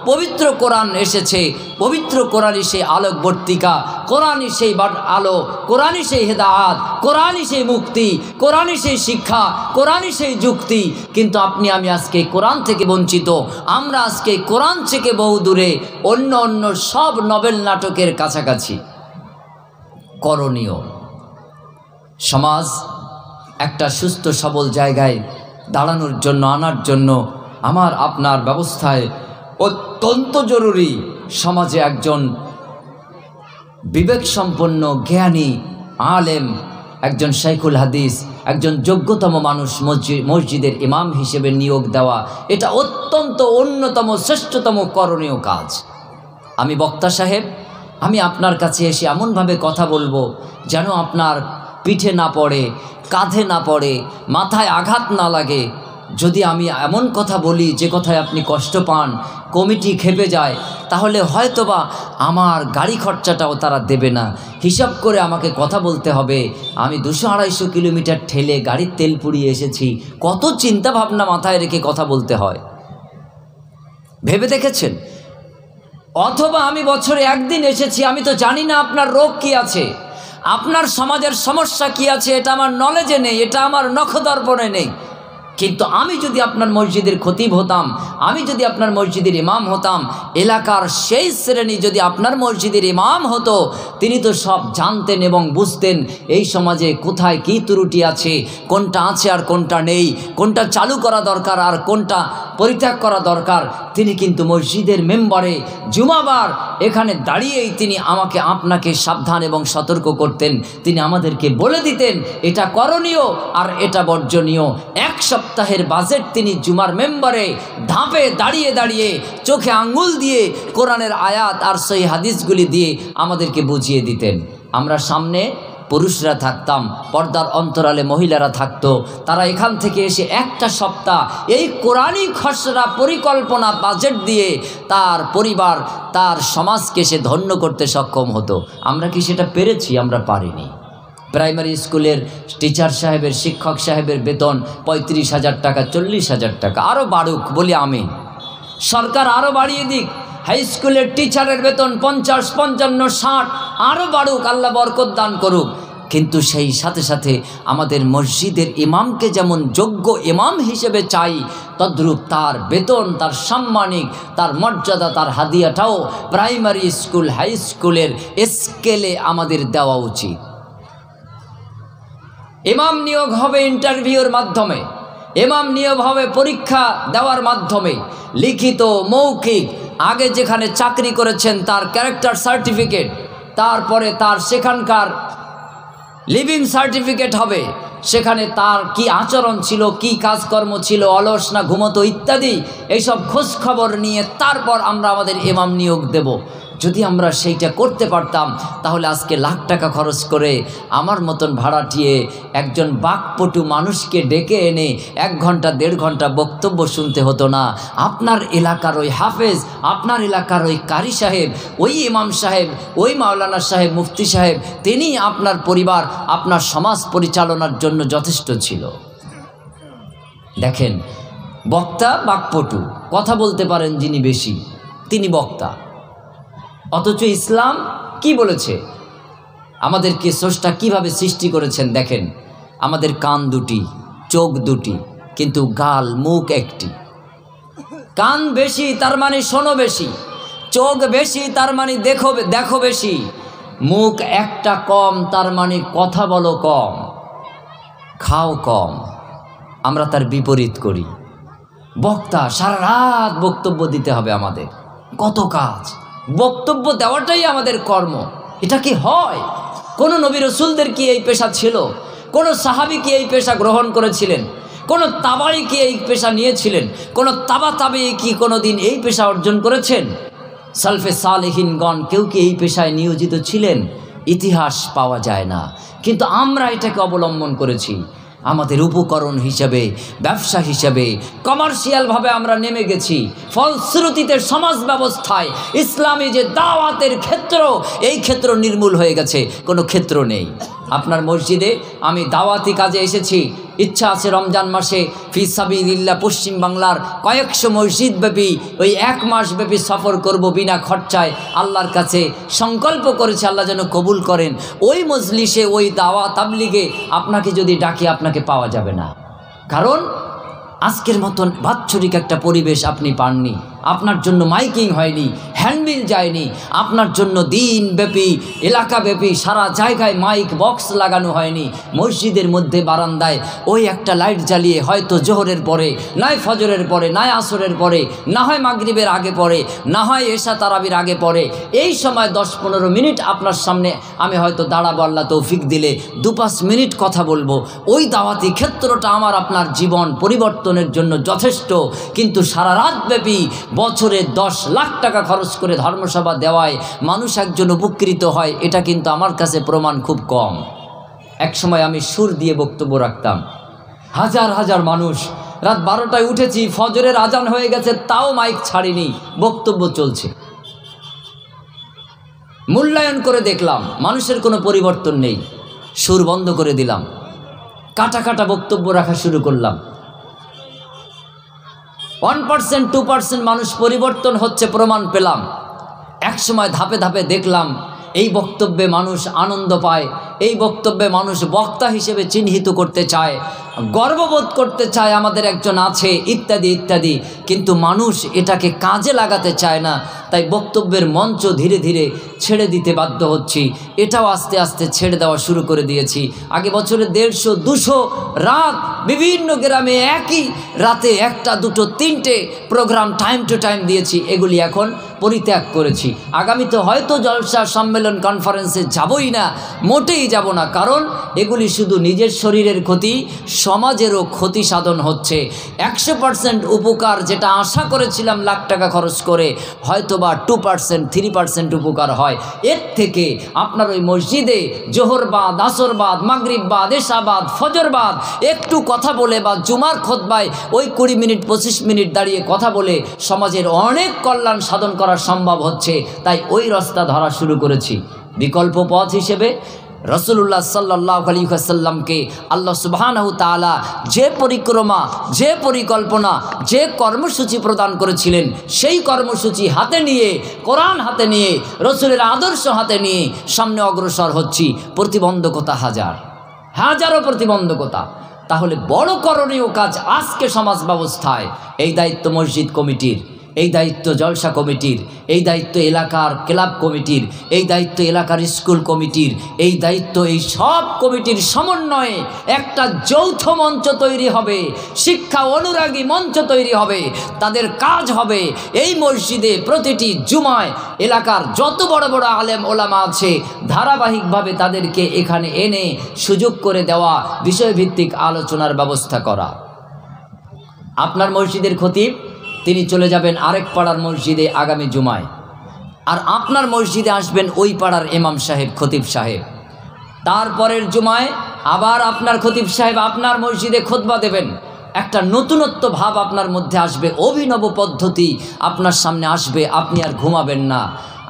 পবিত্র কোরআন এসেছে। পবিত্র কোরআনই সেই আলোকবর্তিকা, কোরআনই সেই আলো, কোরআনই সেই হেদায়াত, কোরআনই সেই মুক্তি, কোরআনই সেই শিক্ষা, কোরআনই সেই যুক্তি। কিন্তু আপনি আমি আজকে কোরআন থেকে বঞ্চিত। আমরা আজকে কোরআন থেকে বহু দূরে, অন্য অন্য সব নভেল নাটকের কাছাকাছি। করণীয়, সমাজ একটা সুস্থ সবল জায়গায় দাঁড়ানোর জন্য, আনার জন্য আমার আপনার ব্যবস্থায় অত্যন্ত জরুরি। সমাজে একজন বিবেকসম্পন্ন, জ্ঞানী, আলেম, একজন শাইখুল হাদিস, একজন যোগ্যতম মানুষ মসজিদের ইমাম হিসেবে নিয়োগ দেওয়া, এটা অত্যন্ত অন্যতম শ্রেষ্ঠতম করণীয় কাজ। আমি বক্তা সাহেব, আমি আপনার কাছে এসে এমনভাবে কথা বলবো যেন আপনার পিঠে না পড়ে, কাঁধে না পড়ে, মাথায় আঘাত না লাগে। যদি আমি এমন কথা বলি যে কথায় আপনি কষ্ট পান, কমিটি খেপে যায়, তাহলে হয়তোবা আমার গাড়ি খরচাটাও তারা দেবে না। হিসাব করে আমাকে কথা বলতে হবে। আমি 200-250 কিলোমিটার ঠেলে গাড়ির তেল পুড়িয়ে এসেছি, কত চিন্তা ভাবনা মাথায় রেখে কথা বলতে হয়, ভেবে দেখেছেন? অথবা আমি বছরে একদিন এসেছি, আমি তো জানি না আপনার রোগ কি আছে, আপনার সমাজের সমস্যা কি আছে, এটা আমার নলেজে নেই, এটা আমার নখদর্পণে নেই। কিন্তু আমি যদি আপনার মসজিদের খতিব হতাম, আমি যদি আপনার মসজিদের ইমাম হতাম, এলাকার সেই শ্রেণী যদি আপনার মসজিদের ইমাম হতো, তিনি তো সব জানতেন এবং বুঝতেন এই সমাজে কোথায় কী ত্রুটি আছে, কোনটা আছে আর কোনটা নেই, কোনটা চালু করা দরকার আর কোনটা পরিত্যাগ করা দরকার। তিনি কিন্তু মসজিদের মেম্বারে জুমাবার এখানে দাঁড়িয়েই তিনি আমাকে, আপনাকে সাবধান এবং সতর্ক করতেন। তিনি আমাদেরকে বলে দিতেন এটা করণীয় আর এটা বর্জনীয়। এক সপ্তাহের বাজেট তিনি জুমার মেম্বারে ধাপে দাঁড়িয়ে দাঁড়িয়ে চোখে আঙ্গুল দিয়ে কোরআনের আয়াত আর সহিহ হাদিসগুলি দিয়ে আমাদেরকে বুঝিয়ে দিতেন। আমরা সামনে পুরুষরা থাকতাম, পর্দার অন্তরালে মহিলারা থাকতো। তারা এখান থেকে এসে একটা সপ্তাহ এই কোরআনি খসড়া পরিকল্পনা বাজেট দিয়ে তার পরিবার, তার সমাজকে সে ধন্য করতে সক্ষম হতো। আমরা কি সেটা পেরেছি? আমরা পারিনি। প্রাইমারি স্কুলের টিচার সাহেবের, শিক্ষক সাহেবের বেতন 35,000 টাকা, 40,000 টাকা, আরও বাড়ুক বলি আমি। সরকার আরও বাড়িয়ে দিক। হাই স্কুলের টিচারের বেতন 50, 55, 60 আরও বাড়ুক, আল্লাহ বরকত দান করুক। কিন্তু সেই সাথে সাথে আমাদের মসজিদের ইমামকে যেমন যোগ্য ইমাম হিসেবে চাই, তদ্রূপ তার বেতন, তার সাম্মানিক, তার মর্যাদা, তার হাদিয়াটাও প্রাইমারি স্কুল, হাই স্কুলের স্কেলে আমাদের দেওয়া উচিত। ইমাম নিয়োগ হবে ইন্টারভিউর মাধ্যমে, ইমাম নিয়োগ হবে পরীক্ষা দেওয়ার মাধ্যমে, লিখিত, মৌখিক। আগে যেখানে চাকরি করেছেন তার ক্যারেক্টার সার্টিফিকেট, তারপরে তার সেখানকার লিভিং সার্টিফিকেট হবে, সেখানে তার কি আচরণ ছিল, কি কাজকর্ম ছিল, অলস না ঘুমতো ইত্যাদি, এইসব খোঁজ খবর নিয়ে তারপর আমরা আমাদের ইমাম নিয়োগ দেব। যদি আমরা সেইটা করতে পারতাম তাহলে আজকে লাখ টাকা খরচ করে আমার মতন ভাড়াটিয়ে একজন বাকপটু মানুষকে ডেকে এনে 1 ঘন্টা 1.5 ঘন্টা বক্তব্য শুনতে হতো না। আপনার এলাকার ওই হাফেজ, আপনার এলাকার ওই কারি সাহেব, ওই ইমাম সাহেব, ওই মাওলানা সাহেব, মুফতি সাহেব, তিনি আপনার পরিবার, আপনার সমাজ পরিচালনার জন্য যথেষ্ট ছিল। দেখেন, বক্তা বাকপটু, কথা বলতে পারেন যিনি বেশি, তিনি বক্তা। অথচ ইসলাম কি বলেছে? আমাদেরকে স্রষ্টা কিভাবে সৃষ্টি করেছেন দেখেন। আমাদের কান দুটি, চোখ দুটি, কিন্তু গাল, মুখ একটি। কান বেশি তার মানে শোনো বেশি, চোখ বেশি তার মানে দেখো বেশি, মুখ একটা কম তার মানে কথা বলো কম, খাও কম। আমরা তার বিপরীত করি। বক্তা, সারা রাত বক্তব্য দিতে হবে আমাদের, কত কাজ। বক্তব্য দেওয়াটাই আমাদের কর্ম। এটা কি হয়? কোন নবী রসুলদের কি এই পেশা ছিল? কোন সাহাবী কি এই পেশা গ্রহণ করেছিলেন? কোন তাবাঈ কি এই পেশা নিয়েছিলেন? কোন তাবাঈ কি কোনোদিন এই পেশা অর্জন করেছেন? সালফে সালেহিনগণ কেউ কি এই পেশায় নিয়োজিত ছিলেন? ইতিহাস পাওয়া যায় না, কিন্তু আমরা এটাকে অবলম্বন করেছি আমাদের উপকরণ হিসেবে, ব্যবসা হিসেবে, কমার্শিয়ালভাবে আমরা নেমে গেছি। ফলশ্রুতিতে সমাজ ব্যবস্থায় ইসলামী যে দাওয়াতের ক্ষেত্র, এই ক্ষেত্র নির্মূল হয়ে গেছে, কোনো ক্ষেত্র নেই। আপনার মসজিদে আমি দাওয়াতি কাজে এসেছি, ইচ্ছা আছে রমজান মাসে ফি সাবিলিল্লাহ পশ্চিম বাংলার কয়েকশো মসজিদ ব্যাপী ওই 1 মাস ব্যাপী সফর করব বিনা খরচায়। আল্লাহর কাছে সংকল্প করেছে আল্লাহ যেন কবুল করেন। ওই মজলিসে, ওই দাওয়া তাবলিগে আপনাকে যদি ডাকি আপনাকে পাওয়া যাবে না, কারণ আজকের মতন বাৎসরিক একটা পরিবেশ আপনি পাননি। আপনার জন্য মাইকিং হয়নি, হ্যান্ডবিল যায়নি, আপনার জন্য দিনব্যাপী, এলাকাব্যাপী সারা জায়গায় মাইক বক্স লাগানো হয়নি। মসজিদের মধ্যে বারান্দায় ওই একটা লাইট জ্বালিয়ে হয়তো জোহরের পরে, নয় ফজরের পরে, নয় আসরের পরে, না হয় মাগরিবের আগে পরে, না হয় এশা তারাবির আগে পরে, এই সময় 10-15 মিনিট আপনার সামনে আমি হয়তো দাঁড়াবো, আল্লাহ তৌফিক দিলে 2-5 মিনিট কথা বলবো। ওই দাওয়াতি ক্ষেত্রটা আমার আপনার জীবন পরিবর্তনের জন্য যথেষ্ট। কিন্তু সারা রাতব্যাপী বছরে 10 লাখ টাকা খরচ করে ধর্মসভা দেওয়ায় মানুষ একজন উপকৃত হয়, এটা কিন্তু আমার কাছে প্রমাণ খুব কম। এক সময় আমি সুর দিয়ে বক্তব্য রাখতাম, হাজার হাজার মানুষ, রাত 12টায় উঠেছি, ফজরের আজান হয়ে গেছে, তাও মাইক ছাড়িনি, বক্তব্য চলছে। মূল্যায়ন করে দেখলাম মানুষের কোনো পরিবর্তন নেই, সুর বন্ধ করে দিলাম, কাটা কাটা বক্তব্য রাখা শুরু করলাম। 1%, 2% মানুষ পরিবর্তন হচ্ছে প্রমাণ পেলাম। এক সময় ধাপে ধাপে দেখলাম এই বক্তব্যে মানুষ আনন্দ পায়, এই বক্তব্যে মানুষ বক্তা হিসেবে চিহ্নিত করতে চায়, গর্ববোধ করতে চায় আমাদের একজন আছে, ইত্যাদি ইত্যাদি। কিন্তু মানুষ এটাকে কাজে লাগাতে চায় না, তাই বক্তব্যের মঞ্চ ধীরে ধীরে ছেড়ে দিতে বাধ্য হচ্ছি। এটাও আস্তে আস্তে ছেড়ে দেওয়া শুরু করে দিয়েছি। আগে বছরে 150-200 রাত বিভিন্ন গ্রামে একই রাতে 1টা 2টো 3টে প্রোগ্রাম টাইম টু টাইম দিয়েছি, এগুলি এখন পরিত্যাগ করেছি। আগামীতে হয়তো জলসা সম্মেলন কনফারেন্সে যাবই না, মোটেই মোটেই যাব না, কারণ এগুলি শুধু নিজের শরীরের ক্ষতি, সমাজেরও ক্ষতি সাধন হচ্ছে। 100% উপকার যেটা আশা করেছিলাম লাখ টাকা খরচ করে, হয়তোবা 2%, 3% উপকার হয়। এর থেকে আপনার ওই মসজিদে জোহরবাদ, আসরবাদ, মাগরিববাদ, এশাবাদ, ফজরবাদ একটু কথা বলে বা জুমার খুতবায় ওই 20 মিনিট 25 মিনিট দাঁড়িয়ে কথা বলে সমাজের অনেক কল্যাণ সাধন করা সম্ভব হচ্ছে। তাই ওই রাস্তা ধরা শুরু করেছি। বিকল্প পথ হিসেবে রাসূলুল্লাহ সাল্লাল্লাহু আলাইহি ওয়াসাল্লামকে আল্লাহ সুবহানাহু তাআলা যে পরিক্রমা, যে পরিকল্পনা, যে কর্মসূচি প্রদান করেছিলেন, সেই কর্মসূচি হাতে নিয়ে, কোরআন হাতে নিয়ে, রসুলের আদর্শ হাতে নিয়ে সামনে অগ্রসর হচ্ছি। প্রতিবন্ধকতা হাজারো প্রতিবন্ধকতা। তাহলে বড় করণীয় কাজ আজকে সমাজ ব্যবস্থায়, এই দায়িত্ব মসজিদ কমিটির, এই দায়িত্ব জলসা কমিটির, এই দায়িত্ব এলাকার ক্লাব কমিটির, এই দায়িত্ব এলাকার স্কুল কমিটির, এই দায়িত্ব এই সব কমিটির সমন্বয়ে একটা যৌথ মঞ্চ তৈরি হবে, শিক্ষা অনুরাগী মঞ্চ তৈরি হবে। তাদের কাজ হবে এই মসজিদে প্রতিটি জুমায় এলাকার যত বড় বড় আলেম ওলামা আছে ধারাবাহিকভাবে তাদেরকে এখানে এনে সুযোগ করে দেওয়া, বিষয়ভিত্তিক আলোচনার ব্যবস্থা করা। আপনার মসজিদের খতিব তিনি চলে যাবেন আরেক পাড়ার মসজিদে আগামী জুমায়, আর আপনার মসজিদে আসবেন ওই পাড়ার ইমাম সাহেব, খতিব সাহেব। তারপরের জুমায় আবার আপনার খতিব সাহেব আপনার মসজিদে খুতবা দেবেন। একটা নতুনত্ব ভাব আপনার মধ্যে আসবে, অভিনব পদ্ধতি আপনার সামনে আসবে, আপনি আর ঘুমাবেন না।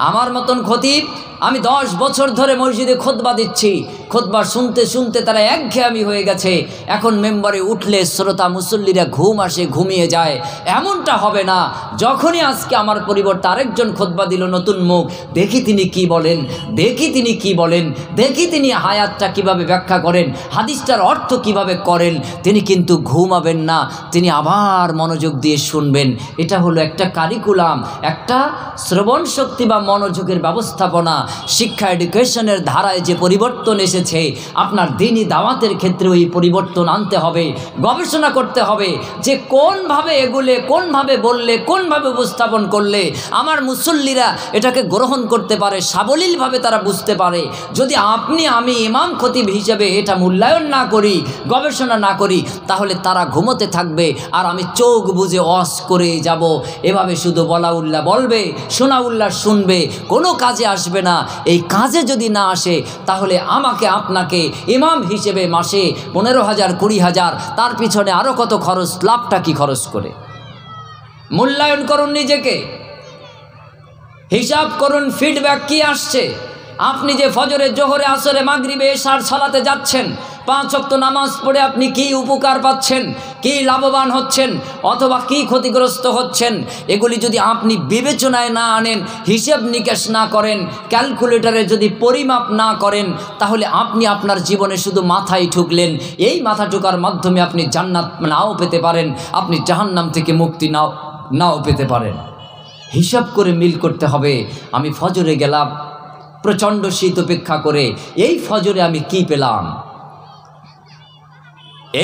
আমার মতন খতিব আমি 10 বছর ধরে মসজিদে খুতবা দিচ্ছি, খুতবা শুনতে শুনতে তারা একঘেয়েমি হয়ে গেছে। এখন মেম্বারে উঠলে শ্রোতা মুসল্লিরা ঘুম আসে, ঘুমিয়ে যায়। এমনটা হবে না। যখনই আজকে আমার পরিবর্তে আরেকজন খুতবা দিল, নতুন মুখ, দেখি তিনি কি বলেন, দেখি তিনি কি বলেন, দেখি তিনি হায়াতটা কিভাবে ব্যাখ্যা করেন, হাদিসটার অর্থ কিভাবে করেন। তিনি কিন্তু ঘুমাবেন না, তিনি আবার মনোযোগ দিয়ে শুনবেন। এটা হলো একটা কারিকুলাম, একটা শ্রবণ শক্তি বা মনোযোগের ব্যবস্থাপনা। শিক্ষা এডুকেশনের ধারায় যে পরিবর্তন এসেছে, আপনার দ্বীনি দাওয়াতের ক্ষেত্রে ওই পরিবর্তন আনতে হবে। গবেষণা করতে হবে যে কোনভাবে এগুলে, কোনভাবে বললে, কোনভাবে উপস্থাপন করলে আমার মুসল্লিরা এটাকে গ্রহণ করতে পারে, সাবলীলভাবে তারা বুঝতে পারে। যদি আমি ইমাম খতিব হিসেবে এটা মূল্যায়ন না করি, গবেষণা না করি, তাহলে তারা ঘুমোতে থাকবে আর আমি চোখ বুজে অস করে যাব। এভাবে শুধু বলা উল্লাহ বলবে, শোনা উল্লাহ শুনবে, কোনো কাজে আসবে না। এই কাজে যদি না আসে তাহলে আমাকে আপনাকে ইমাম হিসেবে মাসে 15,000 20,000, তার পিছনে আরও কত খরচ, লাভটা কি খরচ করে। মূল্যায়ন করুন নিজেকে, হিসাব করুন ফিডব্যাক কি আসছে। আপনি যে ফজরে, জোহরে, আসরে, মাগরিবে, এশার সালাতে যাচ্ছেন, 5 ওয়াক্ত নামাজ পড়ে আপনি কি উপকার পাচ্ছেন, কি লাভবান হচ্ছেন, অথবা কি ক্ষতিগ্রস্ত হচ্ছেন, এগুলি যদি আপনি বিবেচনায় না আনেন, হিসেব নিকেশ না করেন, ক্যালকুলেটরে যদি পরিমাপ না করেন, তাহলে আপনি আপনার জীবনে শুধু মাথায় ঠুকলেন। এই মাথা ঠুকার মাধ্যমে আপনি জান্নাত নাও পেতে পারেন, আপনি জাহান্নাম থেকে মুক্তি নাও পেতে পারেন। হিসাব করে মিল করতে হবে। আমি ফজরে গেলাম, প্রচণ্ড শীত উপেক্ষা করে, এই ফজরে আমি কি পেলাম।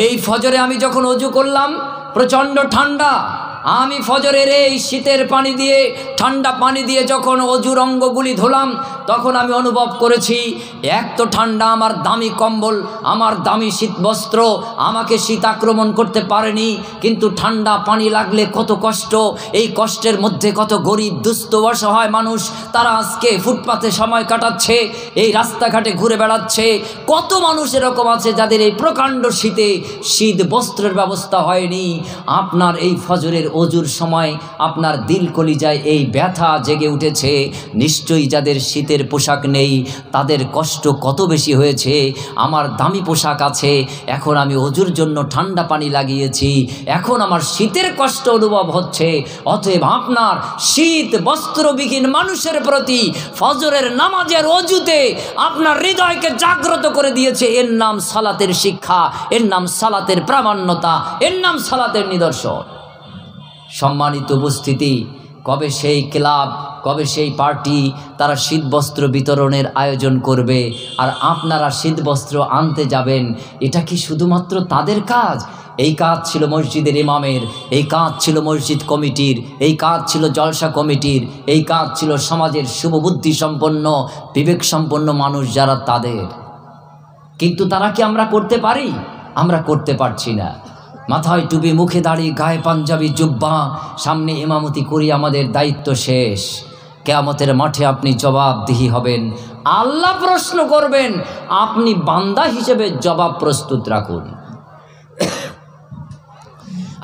এই ফজরে আমি যখন অজু করলাম প্রচণ্ড ঠান্ডা, আমি ফজরের এই শীতের পানি দিয়ে, ঠান্ডা পানি দিয়ে যখন অজুর অঙ্গগুলি ধুলাম, তখন আমি অনুভব করেছি এক তো ঠান্ডা, আমার দামি কম্বল, আমার দামি শীতবস্ত্র আমাকে শীত আক্রমণ করতে পারেনি, কিন্তু ঠান্ডা পানি লাগলে কত কষ্ট। এই কষ্টের মধ্যে কত গরিব, দুস্থ, অসহায় মানুষ, তারা আজকে ফুটপাতে সময় কাটাচ্ছে, এই রাস্তাঘাটে ঘুরে বেড়াচ্ছে। কত মানুষ এরকম আছে যাদের এই প্রকাণ্ড শীতে শীত বস্ত্রের ব্যবস্থা হয়নি। আপনার এই ফজরের অজুর সময় আপনার দিল কলিজায় এই ব্যথা জেগে উঠেছে। নিশ্চয়ই যাদের শীতের পোশাক নেই তাদের কষ্ট কত বেশি হয়েছে। আমার দামি পোশাক আছে, এখন আমি অজুর জন্য ঠান্ডা পানি লাগিয়েছি, এখন আমার শীতের কষ্ট অনুভব হচ্ছে। অতএব আপনার শীত বস্ত্রবিহীন মানুষের প্রতি ফজরের নামাজের অজুতে আপনার হৃদয়কে জাগ্রত করে দিয়েছে। এর নাম সালাতের শিক্ষা, এর নাম সালাতের প্রামাণ্যতা, এর নাম সালাতের নিদর্শন। সম্মানিত উপস্থিতি, কবে সেই ক্লাব, কবে সেই পার্টি তারা শীতবস্ত্র বিতরণের আয়োজন করবে আর আপনারা শীতবস্ত্র আনতে যাবেন? এটা কি শুধুমাত্র তাদের কাজ? এই কাজ ছিল মসজিদের ইমামের, এই কাজ ছিল মসজিদ কমিটির, এই কাজ ছিল জলসা কমিটির, এই কাজ ছিল সমাজের শুভবুদ্ধি সম্পন্ন, বিবেক সম্পন্ন মানুষ যারা তাদের। কিন্তু তারা কি আমরা করতে পারি? আমরা করতে পারছি না। মাথায় টুপি, মুখে দাড়ি, গায়ে পাঞ্জাবি, জুব্বা, সামনে ইমামতি করি, আমাদের দায়িত্ব শেষ। কিয়ামতের মাঠে আপনি জবাবদিহি হবেন, আল্লাহ প্রশ্ন করবেন, আপনি বান্দা হিসেবে জবাব প্রস্তুত রাখুন।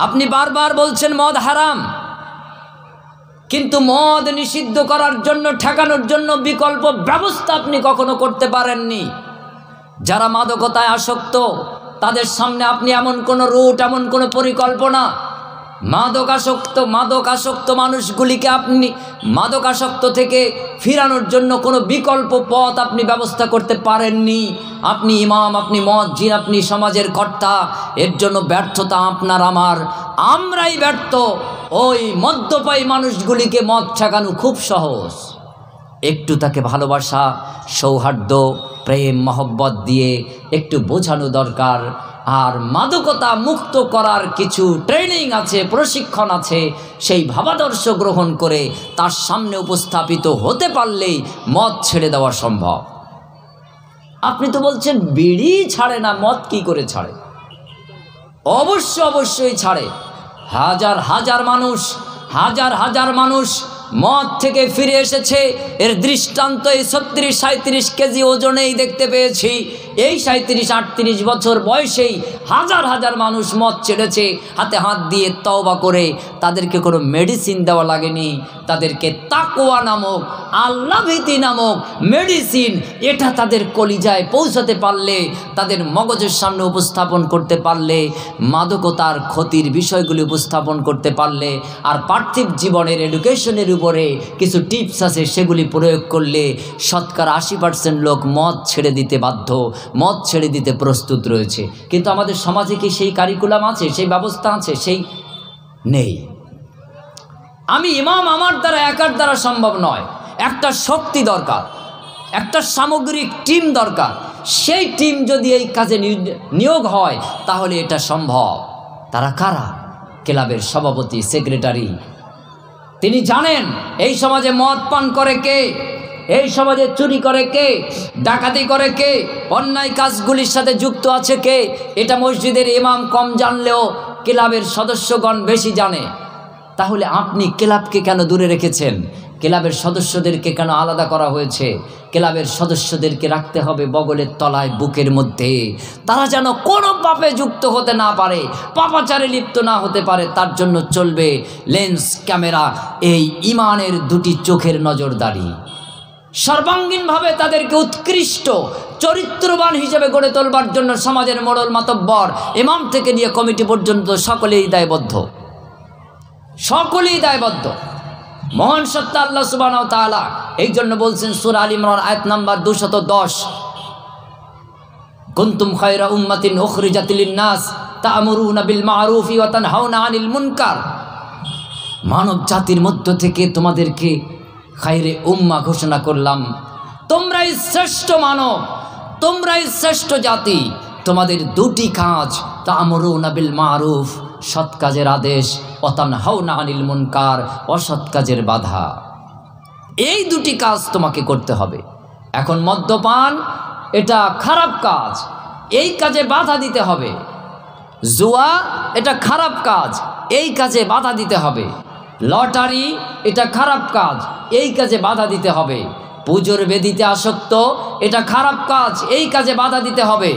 আপনি বারবার বলছেন মদ হারাম, কিন্তু মদ নিষিদ্ধ করার জন্য, ঠেকানোর জন্য বিকল্প ব্যবস্থা আপনি কখনো করতে পারেননি। যারা মাদকতায় আসক্ত তাদের সামনে আপনি এমন কোনো রুট, এমন কোনো পরিকল্পনা, মাদকাসক্ত মানুষগুলিকে আপনি মাদকাসক্ত থেকে ফিরানোর জন্য কোনো বিকল্প পথ আপনি ব্যবস্থা করতে পারেননি। আপনি ইমাম, আপনি মুয়াজ্জিন, আপনি সমাজের কর্তা, এর জন্য ব্যর্থতা আপনার আমার, আমরাই ব্যর্থ। ওই মদ্যপায়ী মানুষগুলিকে মদ ঠেকানো খুব সহজ। একটু তাকে ভালোবাসা, সৌহার্দ্য, প্রেম, মহব্বত দিয়ে একটু বোঝানো দরকার। আর মাদকতা মুক্ত করার কিছু ট্রেনিং আছে, প্রশিক্ষণ আছে, সেই ভাবাদর্শ গ্রহণ করে তার সামনে উপস্থাপিত হতে পারলেই মদ ছেড়ে দেওয়া সম্ভব। আপনি তো বলছেন বিড়ি ছাড়ে না, মদ কি করে ছাড়ে? অবশ্যই ছাড়ে। হাজার হাজার মানুষ মদ থেকে ফিরে এসেছে। এর দৃষ্টান্ত এই 36-37 কেজি ওজনেই দেখতে পেয়েছি। এই 37-38 বছর বয়সেই হাজার মানুষ মদ ছেড়েছে, হাতে হাত দিয়ে তওবা করে। তাদেরকে কোনো মেডিসিন দেওয়া লাগেনি, তাদেরকে তাকওয়া নামক, আল্লাহভীতি নামক মেডিসিন, এটা তাদের কলিজায় পৌঁছাতে পারলে, তাদের মগজের সামনে উপস্থাপন করতে পারলে, মাদকতার ক্ষতির বিষয়গুলি উপস্থাপন করতে পারলে, আর পার্থিব জীবনের এডুকেশনের উপরে কিছু টিপস আছে, সেগুলি প্রয়োগ করলে 80% লোক মদ ছেড়ে দিতে বাধ্য, মদ ছেড়ে দিতে প্রস্তুত রয়েছে। কিন্তু আমাদের সমাজে কি সেই কারিকুলাম আছে, সেই ব্যবস্থা আছে? সেই নেই। আমি ইমাম, আমার দ্বারা একার দ্বারা সম্ভব নয়। একটা শক্তি দরকার, একটা সামগ্রিক টিম দরকার। সেই টিম যদি এই কাজে নিয়োগ হয় তাহলে এটা সম্ভব। তারা কারা? ক্লাবের সভাপতি, সেক্রেটারি। তিনি জানেন এই সমাজে মদ পান করে কে, এই সমাজে চুরি করে কে, ডাকাতি করে কে, অন্যায় কাজগুলির সাথে যুক্ত আছে কে। এটা মসজিদের ইমাম কম জানলেও ক্লাবের সদস্যগণ বেশি জানে। তাহলে আপনি ক্লাবকে কেন দূরে রেখেছেন? ক্লাবের সদস্যদেরকে কেন আলাদা করা হয়েছে? ক্লাবের সদস্যদেরকে রাখতে হবে বগলের তলায়, বুকের মধ্যে। তারা যেন কোনো পাপে যুক্ত হতে না পারে, পাপাচারে লিপ্ত না হতে পারে। তার জন্য চলবে লেন্স, ক্যামেরা, এই ইমানের দুটি চোখের নজরদারি। সর্বাঙ্গীনভাবে তাদেরকে উৎকৃষ্ট চরিত্রবান হিসেবে গড়ে তোলবার জন্য সমাজের মোড়ল মাতব্বর, ইমাম থেকে নিয়ে কমিটি পর্যন্ত সকলেই দায়বদ্ধ। মহান সত্তা আল্লাহ সুবহানাহু ওয়া তাআলা এই জন্য বলছেন সূরা আল ইমরান আয়াত নাম্বার 210, কুনতুম খায়রা উম্মাতিন উখরিজাত লিন-নাস তা'মুরুনা বিল মা'রুফি ওয়া তানহাউনা আনিল মুনকার। মানব জাতির মধ্য থেকে তোমাদেরকে খায়রে উম্মাহ ঘোষণা করলাম। তোমরাই শ্রেষ্ঠ মানব, তোমরাই শ্রেষ্ঠ জাতি। তোমাদের দুটি কাজ, তা'মুরুনা বিল মা'রুফ, সৎ কাজের আদেশ, ওয়া তানহাউনা আনিল মুনকার, অসৎ কাজের বাধা। এই দুটি কাজ তোমাকে করতে হবে। এখন মদ্যপান এটা খারাপ কাজ, এই কাজে বাধা দিতে হবে। জুয়া এটা খারাপ কাজ, এই কাজে বাধা দিতে হবে। লটারি এটা খারাপ কাজ, এই কাজে বাধা দিতে হবে। পুজোর বেদিতে আসক্ত এটা খারাপ কাজ, এই কাজে বাধা দিতে হবে।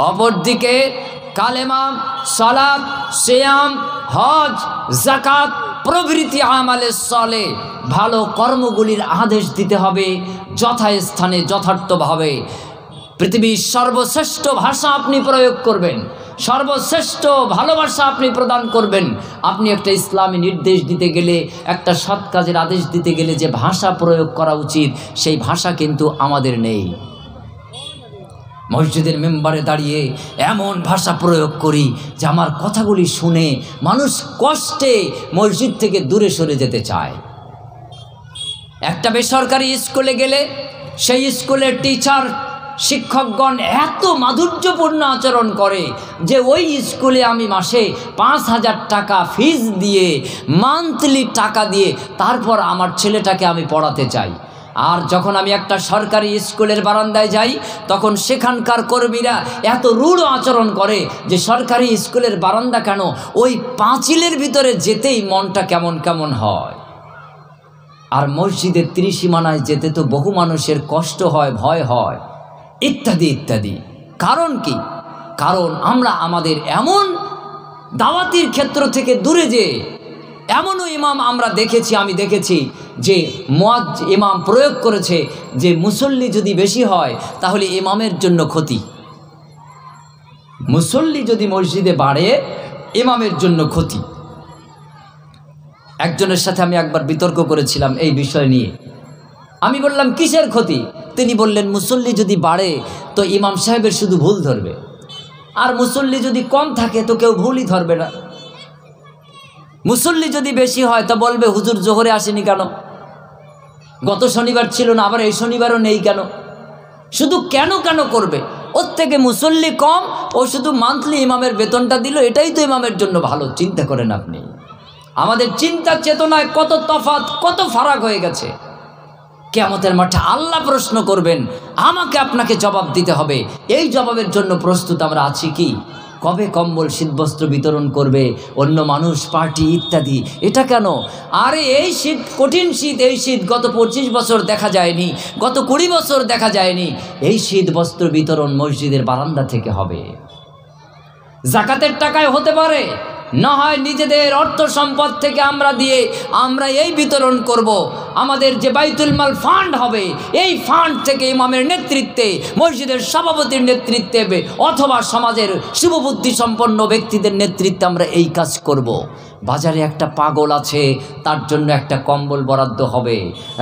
অপরদিকে কালেমা, সালাত, সিয়াম, হজ, যাকাত প্রভৃতি আমালে সলে, ভালো কর্মগুলির আদেশ দিতে হবে যথাস্থানে, যথার্থভাবে। পৃথিবীর সর্বশ্রেষ্ঠ ভাষা আপনি প্রয়োগ করবেন, সর্বশ্রেষ্ঠ ভালোবাসা আপনি প্রদান করবেন। আপনি একটা ইসলামী নির্দেশ দিতে গেলে, একটা সৎ কাজের আদেশ দিতে গেলে যে ভাষা প্রয়োগ করা উচিত, সেই ভাষা কিন্তু আমাদের নেই। মসজিদের মেম্বারে দাঁড়িয়ে এমন ভাষা প্রয়োগ করি যে আমার কথাগুলি শুনে মানুষ কষ্টে মসজিদ থেকে দূরে সরে যেতে চায়। একটা বেসরকারি স্কুলে গেলে সেই স্কুলের টিচার, শিক্ষকগণ এত মাধুর্যপূর্ণ আচরণ করে যে ওই স্কুলে আমি মাসে 5,000 টাকা ফিস দিয়ে, মান্থলি টাকা দিয়ে, তারপর আমার ছেলেটাকে আমি পড়াতে চাই। আর যখন আমি একটা সরকারি স্কুলের বারান্দায় যাই তখন সেখানকার কর্মীরা এত রূঢ় আচরণ করে যে সরকারি স্কুলের বারান্দা কেন, ওই পাঁচিলের ভিতরে যেতেই মনটা কেমন কেমন হয়। আর মসজিদের ত্রিসীমানায় যেতে তো বহু মানুষের কষ্ট হয়, ভয় হয়, ইত্যাদি ইত্যাদি। কারণ কি? কারণ আমরা আমাদের এমন দাওয়াতির ক্ষেত্র থেকে দূরে যে এমনও ইমাম আমরা দেখেছি, আমি দেখেছি যে ইমাম প্রয়োগ করেছে যে মুসল্লি যদি বেশি হয় তাহলে ইমামের জন্য ক্ষতি, মুসল্লি যদি মসজিদে বাড়ে ইমামের জন্য ক্ষতি। একজনের সাথে আমি একবার বিতর্ক করেছিলাম এই বিষয় নিয়ে। আমি বললাম কিসের ক্ষতি? তিনি বললেন মুসল্লি যদি বাড়ে তো ইমাম সাহেবের শুধু ভুল ধরবে, আর মুসল্লি যদি কম থাকে তো কেউ ভুলই ধরবে না। মুসল্লি যদি বেশি হয় তো বলবে হুজুর জোহরে আসেনি কেন, গত শনিবার ছিল না, আবার এই শনিবারও নেই কেন, শুধু কেন কেন করবে। ওর থেকে মুসল্লি কম, ও শুধু মান্থলি ইমামের বেতনটা দিল, এটাই তো ইমামের জন্য ভালো। চিন্তা করেন আপনি, আমাদের চিন্তা চেতনায় কত তফাৎ, কত ফারাক হয়ে গেছে। কিয়ামতের মাঠে আল্লাহ প্রশ্ন করবেন, আমাকে আপনাকে জবাব দিতে হবে। এই জবাবের জন্য প্রস্তুত আমরা আছি কি? কবে কম্বল শীতবস্ত্র বিতরণ করবে অন্য মানুষ, পার্টি ইত্যাদি? এটা কেন? আরে এই শীত, কঠিন শীত, এই শীত গত 25 বছর দেখা যায়নি, গত 20 বছর দেখা যায়নি। এই শীত বস্ত্র বিতরণ মসজিদের বারান্দা থেকে হবে, জাকাতের টাকায় হতে পারে, না হয় নিজেদের অর্থ সম্পদ থেকে আমরা দিয়ে আমরা এই বিতরণ করব। আমাদের যে বাইতুল মাল ফান্ড হবে, এই ফান্ড থেকে ইমামের নেতৃত্বে, মসজিদের সভাপতির নেতৃত্বে অথবা সমাজের শুভবুদ্ধি সম্পন্ন ব্যক্তিদের নেতৃত্বে আমরা এই কাজ করব। বাজারে একটা পাগল আছে, তার জন্য একটা কম্বল বরাদ্দ হবে।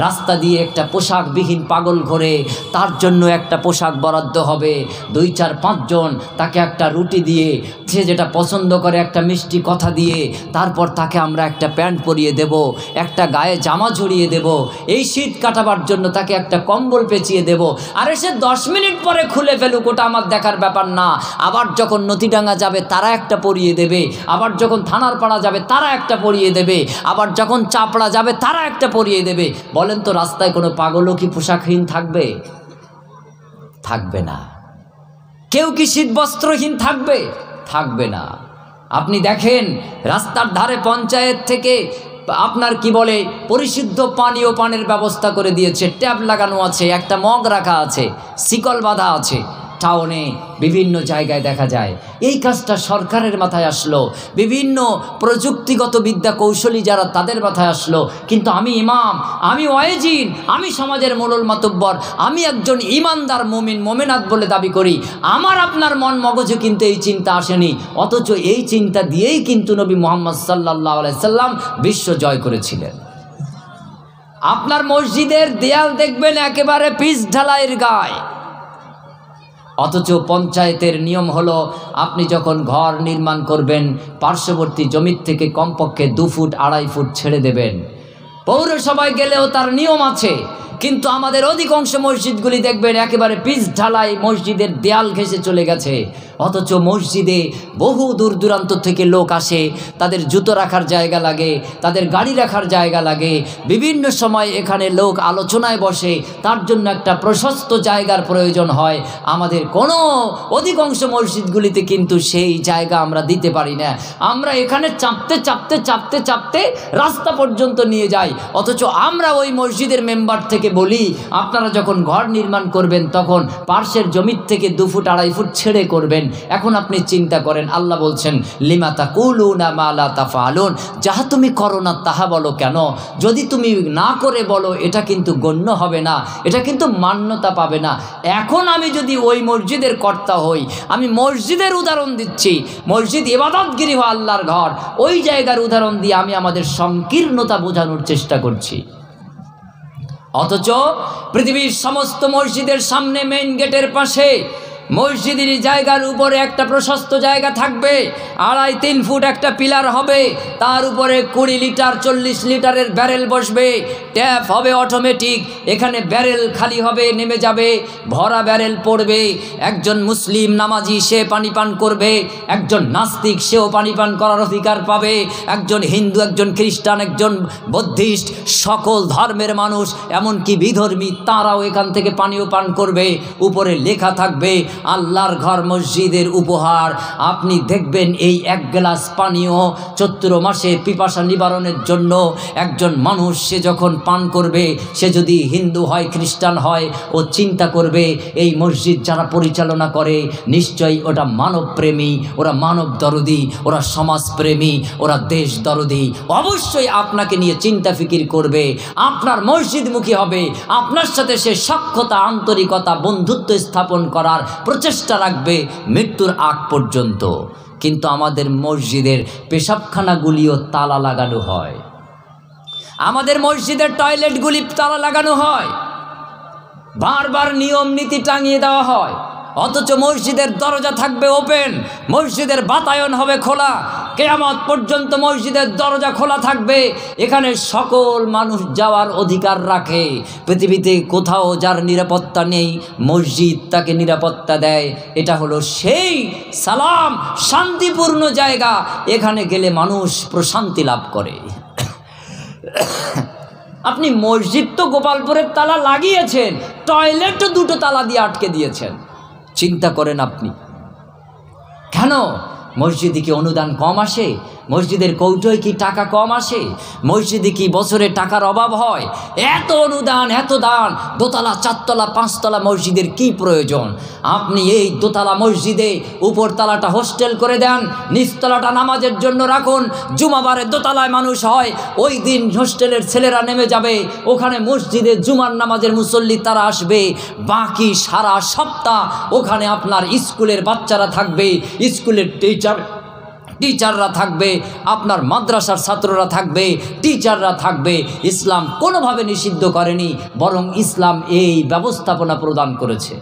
রাস্তা দিয়ে একটা পোশাকবিহীন পাগল ঘোরে, তার জন্য একটা পোশাক বরাদ্দ হবে। 2, 4, 5 জন তাকে একটা রুটি দিয়ে, সে যেটা পছন্দ করে একটা মিষ্টি কথা দিয়ে, তারপর তাকে আমরা একটা প্যান্ট পরিয়ে দেব, একটা গায়ে জামা ঝরিয়ে দেব। এই শীত কাটাবার জন্য তাকে একটা কম্বল পেঁচিয়ে দেব। আরে সে 10 মিনিট পরে খুলে ফেলুক, ওটা আমার দেখার ব্যাপার না। আবার যখন নদীডাঙ্গা যাবে তারা একটা পরিয়ে দেবে, আবার যখন থানার পাড়া যাবে তারা একটা পরিয়ে দেবে, আবার যখন চাপড়া যাবে তারা একটা পরিয়ে দেবে। বলেন তো রাস্তায় কোনো পাগলও কি পোশাকহীন থাকবে? থাকবে না। কেউ কি শীত বস্ত্রহীন থাকবে? থাকবে না। আপনি দেখেন রাস্তার ধারে পঞ্চায়েত থেকে আপনার কি বলে পরিশুদ্ধ পানি ও পানের ব্যবস্থা করে দিয়েছে, ট্যাপ লাগানো আছে, একটা মগ রাখা আছে, শিকল বাঁধা আছে। টাউনে বিভিন্ন জায়গায় দেখা যায়। এই কাজটা সরকারের মাথায় আসলো, বিভিন্ন প্রযুক্তিগত বিদ্যা কৌশলী যারা, তাদের মাথায় আসলো। কিন্তু আমি ইমাম, আমি ওয়াইজিন, আমি সমাজের মোড়ল মাতব্বর, আমি একজন ইমানদার মুমিন মুমিনাত বলে দাবি করি। আমার আপনার মন মগজে কিন্তু এই চিন্তা আসেনি, অথচ এই চিন্তা দিয়েই কিন্তু নবী মুহাম্মদ সাল্লাল্লাহু আলাইহি সাল্লাম বিশ্ব জয় করেছিলেন। আপনার মসজিদের দেয়াল দেখবেন একেবারে পিচ ঢালাইয়ের গায়ে, অথচ পঞ্চায়েতের নিয়ম হলো আপনি যখন ঘর নির্মাণ করবেন পার্শ্ববর্তী জমির থেকে কমপক্ষে 2 ফুট 2.5 ফুট ছেড়ে দেবেন। পৌরসভায় গেলেও তার নিয়ম আছে, কিন্তু আমাদের অধিকাংশ মসজিদগুলি দেখবেন একেবারে পিচ ঢালাই, মসজিদের দেয়াল ঘেঁষে চলে গেছে। অথচ মসজিদে বহু দূর দূরান্ত থেকে লোক আসে, তাদের জুতো রাখার জায়গা লাগে, তাদের গাড়ি রাখার জায়গা লাগে। বিভিন্ন সময় এখানে লোক আলোচনায় বসে, তার জন্য একটা প্রশস্ত জায়গার প্রয়োজন হয়। আমাদের কোনো অধিকাংশ মসজিদগুলিতে কিন্তু সেই জায়গা আমরা দিতে পারি না। আমরা এখানে চাপতে চাপতে চাপতে চাপতে রাস্তা পর্যন্ত নিয়ে যাই, অথচ আমরা ওই মসজিদের মেম্বার থেকে বলি আপনারা যখন ঘর নির্মাণ করবেন তখন পার্শ্বের জমির থেকে 2 ফুট 2.5 ফুট ছেড়ে করবেন। এখন আপনি চিন্তা করেন, আল্লাহ বলছেন লিমা তাকুলুনা মা লা তাফআলুন, যাহা তুমি করো না তাহা বলো কেন? যদি তুমি না করে বলো এটা কিন্তু গণ্য হবে না, এটা কিন্তু মান্যতা পাবে না। এখন আমি যদি ওই মসজিদের কর্তা হই, আমি মসজিদের উদাহরণ দিচ্ছি, মসজিদ ইবাদতগৃহ আল্লাহর ঘর, ওই জায়গার উদাহরণ দিয়ে আমি আমাদের সংকীর্ণতা বোঝানোর চেষ্টা করছি। অথচ পৃথিবীর সমস্ত মসজিদের সামনে মেইন গেটের পাশে মসজিদের জায়গার উপরে একটা প্রশস্ত জায়গা থাকবে, 2.5-3 ফুট একটা পিলার হবে, তার উপরে 20 লিটার 40 লিটারের ব্যারেল বসবে, ট্যাপ হবে অটোমেটিক, এখানে ব্যারেল খালি হবে নেমে যাবে, ভরা ব্যারেল পড়বে। একজন মুসলিম নামাজি সে পানি পান করবে, একজন নাস্তিক সেও পানি পান করার অধিকার পাবে, একজন হিন্দু, একজন খ্রিস্টান, একজন বৌদ্ধিস্ট, সকল ধর্মের মানুষ এমনকি বিধর্মী তারাও এখান থেকে পানীয় পান করবে। উপরে লেখা থাকবে আল্লাহর ঘর মসজিদের উপহার। আপনি দেখবেন এই 1 গ্লাস পানীয় চৈত্র মাসে পিপাসা নিবারণের জন্য একজন মানুষ সে যখন পান করবে, সে যদি হিন্দু হয় খ্রিস্টান হয়, ও চিন্তা করবে এই মসজিদ যারা পরিচালনা করে নিশ্চয়ই ওটা মানবপ্রেমী, ওরা মানব দরদি, ওরা সমাজপ্রেমী, ওরা দেশ দরদি। অবশ্যই আপনাকে নিয়ে চিন্তা ফিকির করবে, আপনার মসজিদমুখী হবে, আপনার সাথে সে সখ্যতা, আন্তরিকতা, বন্ধুত্ব স্থাপন করার প্রচেষ্টা রাখবে মৃত্যুর আগ পর্যন্ত। কিন্তু আমাদের মসজিদের পেশাবখানাগুলিও তালা লাগানো হয়, আমাদের মসজিদের টয়লেটগুলি তালা লাগানো হয়, বারবার নিয়ম নীতি টাঙিয়ে দেওয়া হয়, অথচ মসজিদের দরজা থাকবে ওপেন, মসজিদের বাতায়ন হবে খোলা, কিয়ামত পর্যন্ত মসজিদের দরজা খোলা থাকবে। এখানে সকল মানুষ যাওয়ার অধিকার রাখে। পৃথিবীতে কোথাও যার নিরাপত্তা নেই, মসজিদ তাকে নিরাপত্তা দেয়। এটা হলো সেই সালাম, শান্তিপূর্ণ জায়গা, এখানে গেলে মানুষ প্রশান্তি লাভ করে। আপনি মসজিদ তো গোপালপুরের তালা লাগিয়েছেন, টয়লেটও 2টো তালা দিয়ে আটকে দিয়েছেন। চিন্তা করেন আপনি, কেন মসজিদে কি অনুদান কম আসে? মসজিদের কৌটোয় কি টাকা কম আসে? মসজিদে কি বছরে টাকার অভাব হয়? এত অনুদান, এত দান, 2 তলা 4 তলা 5 তলা মসজিদের কি প্রয়োজন? আপনি এই 2 তলা মসজিদে উপর তলাটা হোস্টেল করে দেন, নিচতলাটা নামাজের জন্য রাখুন। জুমাবারে 2 তলায় মানুষ হয়, ওই দিন হোস্টেলের ছেলেরা নেমে যাবে, ওখানে মসজিদে জুমার নামাজের মুসল্লি তারা আসবে। বাকি সারা সপ্তাহ ওখানে আপনার স্কুলের বাচ্চারা থাকবে, স্কুলের টিচাররা থাকবে, আপনার মাদ্রাসার ছাত্ররা থাকবে, টিচাররা থাকবে। ইসলাম কোনোভাবে নিষিদ্ধ করেনি, বরং ইসলাম এই ব্যবস্থাপনা প্রদান করেছে।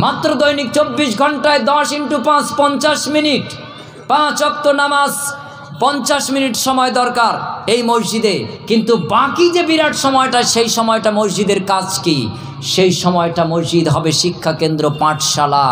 মাত্র দৈনিক 24 ঘন্টায় 10 × 5 50 মিনিট, 5 ওয়াক্ত নামাজ 50 মিনিট সময় দরকার এই মসজিদে। কিন্তু বাকি যে বিরাট সময়টা, সেই সময়টা মসজিদের কাজ কি? সেই সময়টা মসজিদ হবে শিক্ষা কেন্দ্র, পাঠশালা।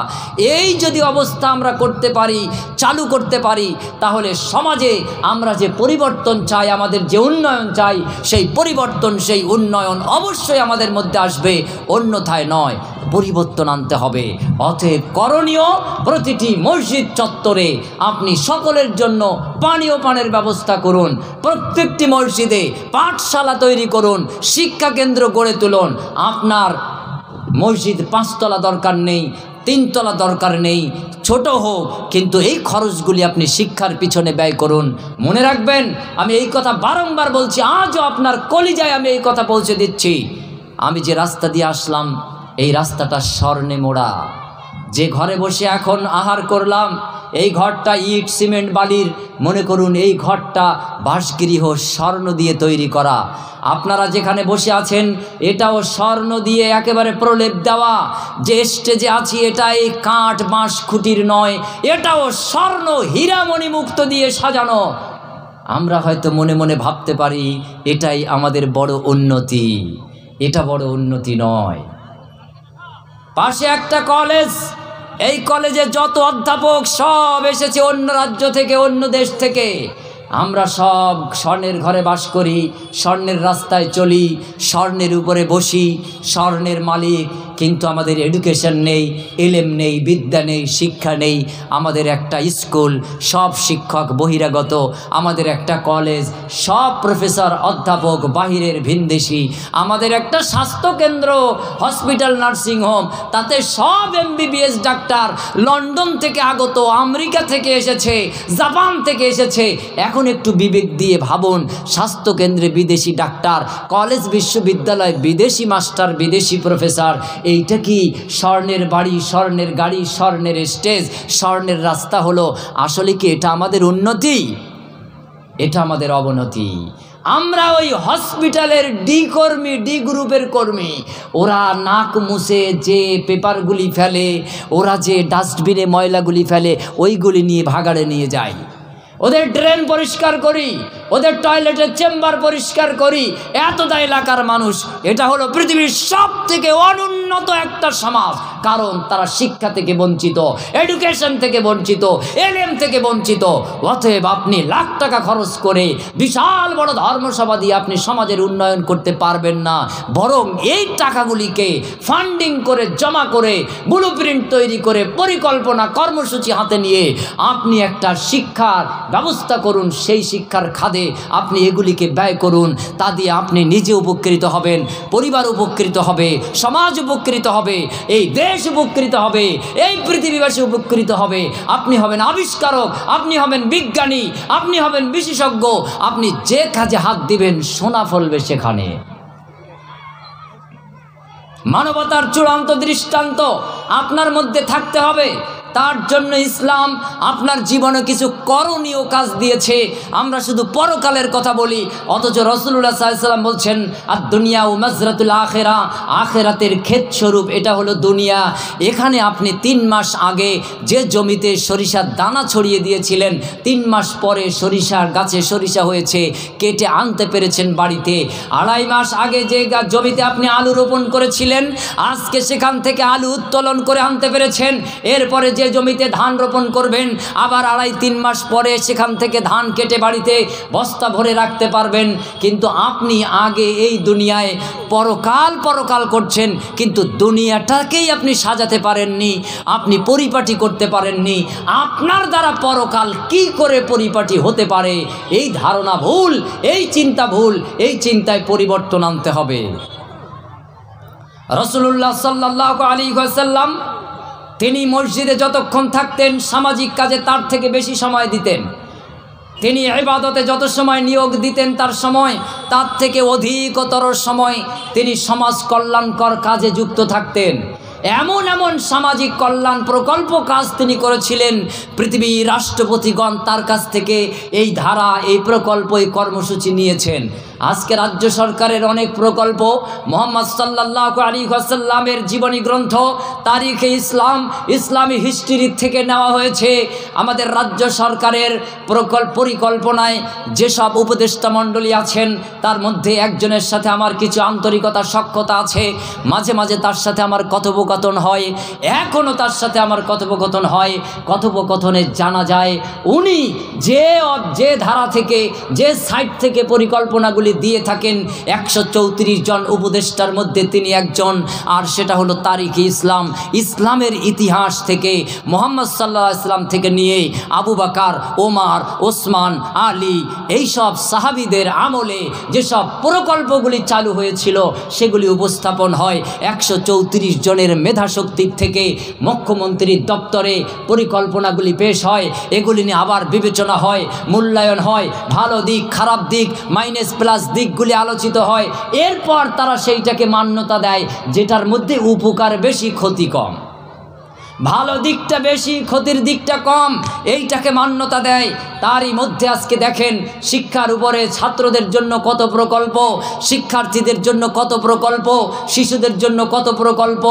এই যদি অবস্থা আমরা করতে পারি, চালু করতে পারি, তাহলে সমাজে আমরা যে পরিবর্তন চাই, আমাদের যে উন্নয়ন চাই, সেই পরিবর্তন, সেই উন্নয়ন অবশ্যই আমাদের মধ্যে আসবে, অন্যথায় নয়। পরিবর্তন আনতে হবে। অতএব করণীয়, প্রতিটি মসজিদ চত্বরে আপনি সকলের জন্য পানীয় পানের ব্যবস্থা করুন, প্রত্যেকটি মসজিদে পাঠশালা তৈরি করুন, শিক্ষা কেন্দ্র গড়ে তুলুন। আপনার মসজিদ 5 তলা দরকার নেই, 3 তলা দরকার নেই, ছোট হোক, কিন্তু এই খরচগুলি আপনি শিক্ষার পিছনে ব্যয় করুন। মনে রাখবেন, আমি এই কথা বারংবার বলছি, আজও আপনার কলিজায় আমি এই কথা পৌঁছে দিচ্ছি। আমি যে রাস্তা দিয়ে আসলাম, এই রাস্তাটা স্বর্ণে মোড়া। যে ঘরে বসে এখন আহার করলাম, এই ঘরটা ইট সিমেন্ট বালির, মনে করুন এই ঘরটা বাসগৃহ স্বর্ণ দিয়ে তৈরি করা। আপনারা যেখানে বসে আছেন, এটাও স্বর্ণ দিয়ে একেবারে প্রলেপ দেওয়া। যে স্টেজে আছি, এটা এই কাঠ বাঁশ খুঁটির নয়, এটাও স্বর্ণ হীরামণি মুক্ত দিয়ে সাজানো। আমরা হয়তো মনে মনে ভাবতে পারি এটাই আমাদের বড় উন্নতি, এটা বড় উন্নতি নয়। পাশে একটা কলেজ, এই কলেজে যত অধ্যাপক সব এসেছে অন্য রাজ্য থেকে, অন্য দেশ থেকে। আমরা সব স্বর্ণের ঘরে বাস করি, স্বর্ণের রাস্তায় চলি, স্বর্ণের উপরে বসি, স্বর্ণের মালিক। কিন্তু আমাদের এডুকেশন নেই, এলেম নেই, বিদ্যা নেই, শিক্ষা নেই। আমাদের একটা স্কুল, সব শিক্ষক বহিরাগত। আমাদের একটা কলেজ, সব প্রফেসর অধ্যাপক বাহিরের ভিনদেশি। আমাদের একটা স্বাস্থ্যকেন্দ্র, হসপিটাল, নার্সিংহোম, তাতে সব MBBS ডাক্তার লন্ডন থেকে আগত, আমেরিকা থেকে এসেছে, জাপান থেকে এসেছে। এখন একটু বিবেক দিয়ে ভাবুন, স্বাস্থ্যকেন্দ্রে বিদেশি ডাক্তার, কলেজ বিশ্ববিদ্যালয় বিদেশি মাস্টার, বিদেশি প্রফেসর। এইটা কি স্বর্ণের বাড়ি, স্বর্ণের গাড়ি, স্বর্ণের স্টেজ, স্বর্ণের রাস্তা হলো? আসলে কি এটা আমাদের উন্নতি? এটা আমাদের অবনতি। আমরা ওই হসপিটালের ডি কর্মী, ডি গ্রুপের কর্মী, ওরা নাক মুছে যে পেপারগুলি ফেলে, ওরা যে ডাস্টবিনে ময়লাগুলি ফেলে, ওইগুলি নিয়ে ভাগাড়ে নিয়ে যায়। ওদের ড্রেন পরিষ্কার করি, ওদের টয়লেটের চেম্বার পরিষ্কার করি। এতটা এলাকার মানুষ, এটা হলো পৃথিবীর সব থেকে অনুন্নত একটা সমাজ, কারণ তারা শিক্ষা থেকে বঞ্চিত, এডুকেশন থেকে বঞ্চিত, এলএম থেকে বঞ্চিত। অতএব আপনি লাখ টাকা খরচ করে বিশাল বড় ধর্মসভা দিয়ে আপনি সমাজের উন্নয়ন করতে পারবেন না, বরং এই টাকাগুলিকে ফান্ডিং করে, জমা করে, ব্লুপ্রিন্ট তৈরি করে, পরিকল্পনা কর্মসূচি হাতে নিয়ে আপনি একটা শিক্ষার ব্যবস্থা করুন। সেই শিক্ষার খাদে আপনি এগুলিকে ব্যয় করুন। তা দিয়ে আপনি নিজে উপকৃত হবেন, পরিবার উপকৃত হবে, সমাজ উপকৃত হবে, এই দেশ উপকৃত হবে, এই পৃথিবীবাসী উপকৃত হবে। আপনি হবেন আবিষ্কারক, আপনি হবেন বিজ্ঞানী, আপনি হবেন বিশেষজ্ঞ। আপনি যে কাজে হাত দিবেন সোনা ফলবে সেখানে। মানবতার চূড়ান্ত দৃষ্টান্ত আপনার মধ্যে থাকতে হবে। তার জন্য ইসলাম আপনার জীবনে কিছু করণীয় কাজ দিয়েছে। আমরা শুধু পরকালের কথা বলি, অথচ রাসূলুল্লাহ সাল্লাল্লাহু আলাইহি ওয়াসাল্লাম বলছেন আদ-দুনিয়া মাযরাতুল আখিরা, আখিরাতের ক্ষেত স্বরূপ এটা হলো দুনিয়া। এখানে আপনি 3 মাস আগে যে জমিতে সরিষার দানা ছড়িয়ে দিয়েছিলেন, 3 মাস পরে সরিষার গাছে সরিষা হয়েছে, কেটে আনতে পেরেছেন বাড়িতে। 2.5 মাস আগে যে জমিতে আপনি আলু রোপণ করেছিলেন, আজকে সেখান থেকে আলু উত্তোলন করে আনতে পেরেছেন। এরপরে যে জমিতে ধান রোপণ করবেন, আবার 2.5-3 মাস পরে সেখান থেকে ধান কেটে বাড়িতে বস্তা ভরে রাখতে পারবেন। কিন্তু আপনি আগে এই দুনিয়ায় পরকাল করছেন, কিন্তু দুনিয়াটাকেই আপনি সাজাতে পারেননি, আপনি পরিপাটি করতে পারেননি। আপনার দ্বারা পরকাল কি করে পরিপাটি হতে পারে, এই ধারণা ভুল, এই চিন্তা ভুল। এই চিন্তায় পরিবর্তন আনতে হবে। রাসূলুল্লাহ সাল্লাল্লাহু আলাইহি ওয়াসাল্লাম তিনি মসজিদে যতক্ষণ থাকতেন সামাজিক কাজে তার থেকে বেশি সময় দিতেন। তিনি ইবাদতে যত সময় নিয়োগ দিতেন তার সময় তার থেকে অধিকতর সময় তিনি সমাজ কল্যাণকর কাজে যুক্ত থাকতেন। এমন এমন সামাজিক কল্যাণ প্রকল্প কাজ তিনি করেছিলেন, পৃথিবীর রাষ্ট্রপতিগণ তার কাছ থেকে এই ধারা, এই প্রকল্প, এই কর্মসূচি নিয়েছেন। আজকে রাজ্য সরকারের অনেক প্রকল্প মুহাম্মদ সাল্লাল্লাহু আলাইহি ওয়াসাল্লামের জীবনী গ্রন্থ তারিখে ইসলাম, ইসলামী হিস্ট্রি থেকে নেওয়া হয়েছে। আমাদের রাজ্য সরকারের পরিকল্পনায় যেসব উপদেষ্টা মণ্ডলী আছেন, তার মধ্যে একজনের সাথে আমার কিছু আন্তরিকতা, সখ্যতা আছে। মাঝে মাঝে তার সাথে আমার কথোপকথন হয়, এখনও তার সাথে আমার কথোপকথন হয়। কথোপকথনে জানা যায় উনি যে ধারা থেকে, যে সাইট থেকে পরিকল্পনাগুলি দিয়ে থাকেন, 134 জন উপদেষ্টার মধ্যে তিনি একজন। আর সেটা হলো তারিখে ইসলাম, ইসলামের ইতিহাস থেকে, মুহাম্মদ সাল্লাল্লাহু আলাইহি ওয়াসাল্লাম থেকে নিয়ে আবু বকর, ওমর, ওসমান, আলী, এইসব সাহাবীদের আমলে যেসব প্রকল্পগুলি চালু হয়েছিল সেগুলি উপস্থাপন হয়। 134 জনের মেধাশক্তির থেকে মুখ্যমন্ত্রীর দপ্তরে পরিকল্পনাগুলি পেশ হয়। এগুলি নিয়ে আবার বিবেচনা হয়, মূল্যায়ন হয়, ভালো দিক, খারাপ দিক, মাইনাস প্লাস দিকগুলি আলোচিত হয়। এরপর তারা সেইটাকে মান্যতা দেয়, যেটার মধ্যে উপকার বেশি, ক্ষতি কম। ভালো দিকটা বেশি, ক্ষতির দিকটা কম, এইটাকে মান্যতা দেয়। তারই মধ্যে আজকে দেখেন শিক্ষার উপরে ছাত্রদের জন্য কত প্রকল্প, শিক্ষার্থীদের জন্য কত প্রকল্প, শিশুদের জন্য কত প্রকল্প।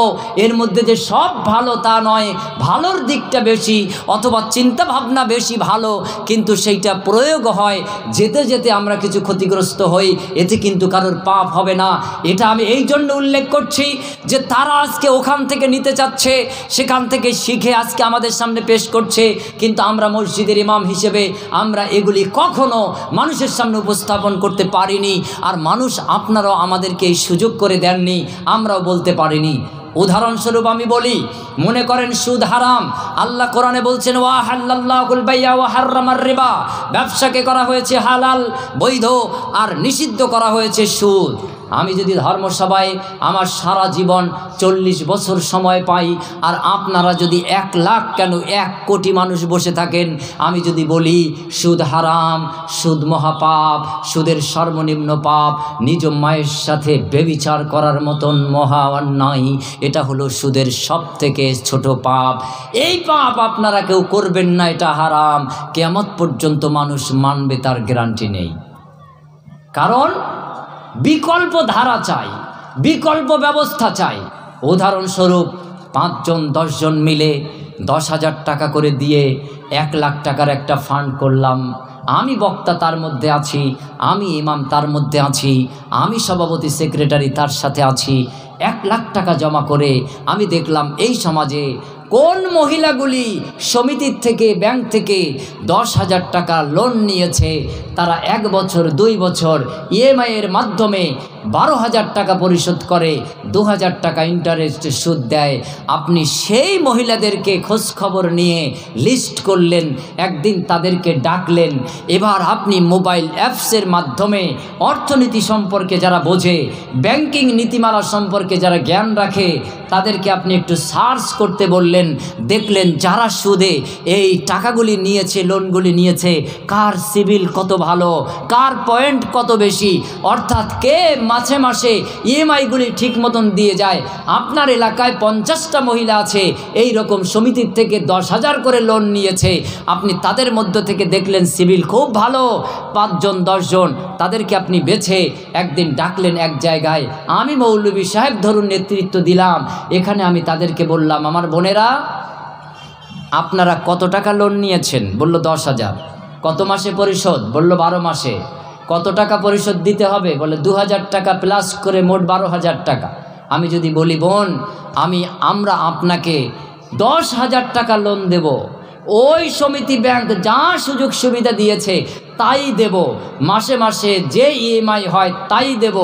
এর মধ্যে যে সব ভালো তা নয়, ভালোর দিকটা বেশি, অথবা চিন্তা ভাবনা বেশি ভালো, কিন্তু সেইটা প্রয়োগ হয় যেতে যেতে আমরা কিছু ক্ষতিগ্রস্ত হই। এতে কিন্তু কারোর পাপ হবে না। এটা আমি এই জন্য উল্লেখ করছি যে তারা আজকে ওখান থেকে নিতে চাচ্ছে, সেখান থেকে শিখে আজকে আমাদের সামনে পেশ করছে, কিন্তু আমরা মসজিদের ইমাম হিসেবে আমরা এগুলি কখনো মানুষের সামনে উপস্থাপন করতে পারিনি। আর মানুষ, আপনারাও আমাদেরকে এই সুযোগ করে দেননি, আমরাও বলতে পারিনি। উদাহরণস্বরূপ আমি বলি, মনে করেন সুদ হারাম। আল্লাহ কোরআনে বলছেন ওয়া হাল্লাল্লাহুল বাইয়া ওয়া হাররামার রিবা, ব্যবসাকে করা হয়েছে হালাল, বৈধ, আর নিষিদ্ধ করা হয়েছে সুদ। আমি যদি ধর্মসভায় আমার সারা জীবন 40 বছর সময় পাই, আর আপনারা যদি 1 লাখ কেন 1 কোটি মানুষ বসে থাকেন, আমি যদি বলি সুদ হারাম, সুদ মহাপাপ, সুদের সর্বনিম্ন পাপ নিজ মায়ের সাথে ব্যভিচার করার মতন মহা অন্যায়, এটা হলো সুদের সবথেকে ছোট পাপ, এই পাপ আপনারা কেউ করবেন না, এটা হারাম, কিয়ামত পর্যন্ত মানুষ মানবে তার গ্যারান্টি নেই। কারণ বিকল্প ধারা চাই, বিকল্প ব্যবস্থা চাই। উদাহরণস্বরূপ 5 জন 10 জন মিলে 10,000 টাকা করে দিয়ে 1 লাখ টাকার একটা ফান্ড করলাম। আমি বক্তা তার মধ্যে আছি, আমি ইমাম তার মধ্যে আছি, আমি সভাপতি সেক্রেটারি তার সাথে আছি। 1 লাখ টাকা জমা করে আমি দেখলাম এই সমাজে কোন মহিলাগুলি সমিতির থেকে, ব্যাংক থেকে 10,000 টাকা লোন নিয়েছে, তারা 1 বছর 2 বছর ইএমআইয়ের মাধ্যমে 12,000 টাকা পরিশোধ করে 2,000 টাকা ইন্টারেস্টে সুদ দেয়। আপনি সেই মহিলাদেরকে খোঁজখবর নিয়ে লিস্ট করলেন, একদিন তাদেরকে ডাকলেন। এবার আপনি মোবাইল অ্যাপসের মাধ্যমে অর্থনীতি সম্পর্কে যারা বোঝে, ব্যাংকিং নীতিমালা সম্পর্কে যারা জ্ঞান রাখে, তাদেরকে আপনি একটু সার্চ করতে বললেন। দেখলেন যারা সুদে এই টাকাগুলি নিয়েছে, লোনগুলি নিয়েছে, কার সিভিল কত ভালো, কার পয়েন্ট কত বেশি, অর্থাৎ কে মাসে মাসে ইএমআইগুলি ঠিক মতন দিয়ে যায়। আপনার এলাকায় 50টা মহিলা আছে এই রকম সমিতির থেকে 10,000 করে লোন নিয়েছে, আপনি তাদের মধ্য থেকে দেখলেন সিভিল খুব ভালো 5 জন 10 জন, তাদেরকে আপনি বেছে একদিন ডাকলেন এক জায়গায়। আমি মৌলভী সাহেব ধরুন নেতৃত্ব দিলাম, এখানে আমি তাদেরকে বললাম, আমার বোনেরা আপনারা কত টাকা লোন নিয়েছেন? বলল 10,000। কত মাসে পরিশোধ? বলল 12 মাসে। কত টাকা পরিশোধ দিতে হবে? বলে 2,000 টাকা প্লাস করে মোট 12,000 টাকা। আমি যদি বলি বোন আমরা আপনাকে 10,000 টাকা লোন দেব, ওই সমিতি ব্যাংক যা সুযোগ সুবিধা দিয়েছে তাই দেব, মাসে মাসে যে ইএমআই হয় তাই দেব,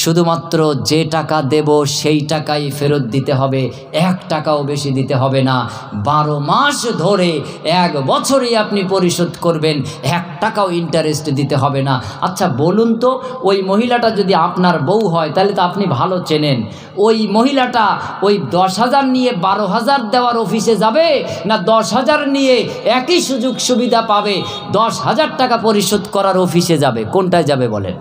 শুধুমাত্র যে টাকা দেব সেই টাকাই ফেরত দিতে হবে, 1 টাকাও বেশি দিতে হবে না। 12 মাস ধরে 1 বছরে আপনি পরিশোধ করবেন, 1 টাকাও ইন্টারেস্ট দিতে হবে না। আচ্ছা বলুন তো, ওই মহিলাটা যদি আপনার বউ হয় তাহলে তো আপনি ভালো চেনেন। ওই মহিলাটা ওই 10,000 নিয়ে 12,000 দেওয়ার অফিসে যাবে, না 10,000 নিয়ে একই সুযোগ সুবিধা পাবে 10,000 টাকা পরিশোধ করার অফিসে যাবে? কোনটায় যাবে বলেন?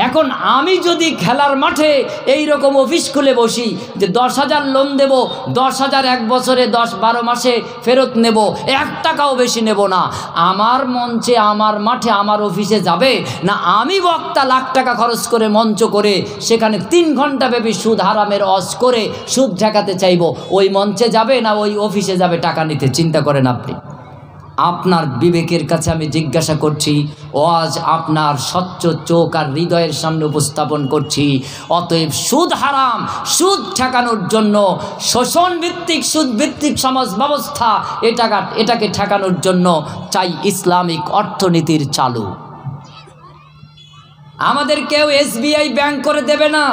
এখন আমি যদি খেলার মাঠে এই রকম অফিস খুলে বসি যে 10,000 লোন দেব, 10,000 1 বছরে 10-12 মাসে ফেরত নেব, 1 টাকাও বেশি নেব না, আমার মঞ্চে, আমার মাঠে, আমার অফিসে যাবে না আমি বক্তা লাখ টাকা খরচ করে মঞ্চ করে সেখানে 3 ঘন্টা ব্যাপী সুদ হারামের অজ করে সুদ ঠেকাতে চাইব, ওই মঞ্চে যাবে না ওই অফিসে যাবে টাকা নিতে? চিন্তা করেন আপনি। আপনার বিবেকের কাছে আমি জিজ্ঞাসা করছি, আজ আপনার স্বচ্ছ চোখ আর হৃদয়ের সামনে উপস্থাপন করছি। অতএব সুদ হারাম, সুদ ঠেকানোর জন্য, শোষণ ভিত্তিক সুদ ভিত্তিক সমাজ ব্যবস্থা এটাকে ঠেকানোর জন্য চাই ইসলামিক অর্থনীতির চালু। আমাদের কেউ SBI ব্যাংক করে দেবে না।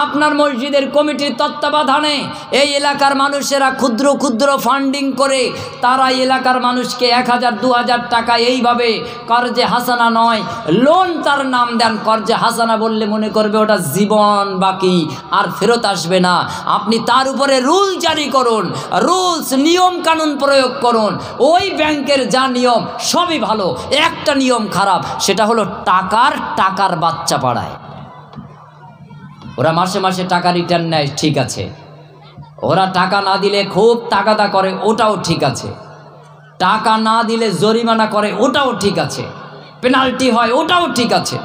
আপনার মসজিদের কমিটির তত্ত্বাবধানে এই এলাকার মানুষেরা ক্ষুদ্র ক্ষুদ্র ফান্ডিং করে তারা এলাকার মানুষকে 1,000-2,000 টাকা এইভাবে কর্জে হাসানা নয়, লোন তার নাম দেন। কর্জে হাসানা বললে মনে করবে ওটা জীবন বাকি আর ফেরত আসবে না। আপনি তার উপরে রুল জারি করুন, রুলস নিয়ম কানুন প্রয়োগ করুন। ওই ব্যাংকের যা নিয়ম সবই ভালো, একটা নিয়ম খারাপ, সেটা হলো টাকার বাচ্চা পাড়ায়। ওরা মাসে মাসে টাকা রিটার্ন নেয়, ঠিক আছে। ওরা টাকা না দিলে খুব তাগাদা করে, ওটাও ঠিক আছে। টাকা না দিলে জরিমানা করে, ওটাও ঠিক আছে। পেনাল্টি হয়, ওটাও ঠিক আছে।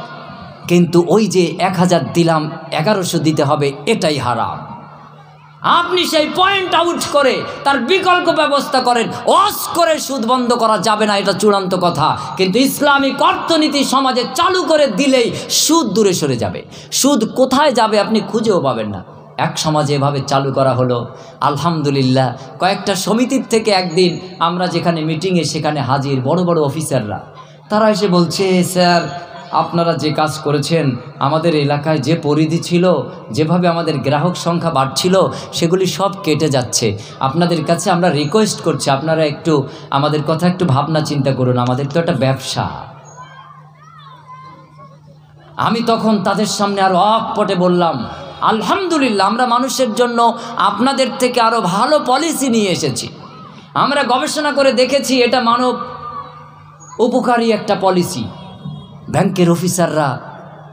কিন্তু ওই যে 1,000 দিলাম 1,100 দিতে হবে, এটাই হারাম। আপনি সেই পয়েন্ট আউট করে তার বিকল্প ব্যবস্থা করেন। অস করে সুদ বন্ধ করা যাবে না, এটা চূড়ান্ত কথা। কিন্তু ইসলামিক অর্থনীতি সমাজে চালু করে দিলেই সুদ দূরে সরে যাবে। সুদ কোথায় যাবে আপনি খুঁজেও পাবেন না। এক সমাজে এভাবে চালু করা হলো, আলহামদুলিল্লাহ। কয়েকটা সমিতির থেকে একদিন আমরা যেখানে মিটিংয়ে সেখানে হাজির বড় বড় অফিসাররা, তারা এসে বলছে, স্যার আপনারা যে কাজ করেছেন, আমাদের এলাকায় যে পরিধি ছিল, যেভাবে আমাদের গ্রাহক সংখ্যা বাড়ছিল, সেগুলি সব কেটে যাচ্ছে। আপনাদের কাছে আমরা রিকোয়েস্ট করছি, আপনারা একটু আমাদের কথা একটু ভাবনা চিন্তা করুন, আমাদের তো একটা ব্যবসা। আমি তখন তাদের সামনে আরও অকপটে বললাম, আলহামদুলিল্লাহ, আমরা মানুষের জন্য আপনাদের থেকে আরও ভালো পলিসি নিয়ে এসেছি। আমরা গবেষণা করে দেখেছি এটা মানব উপকারী একটা পলিসি। ব্যাংকের অফিসাররা,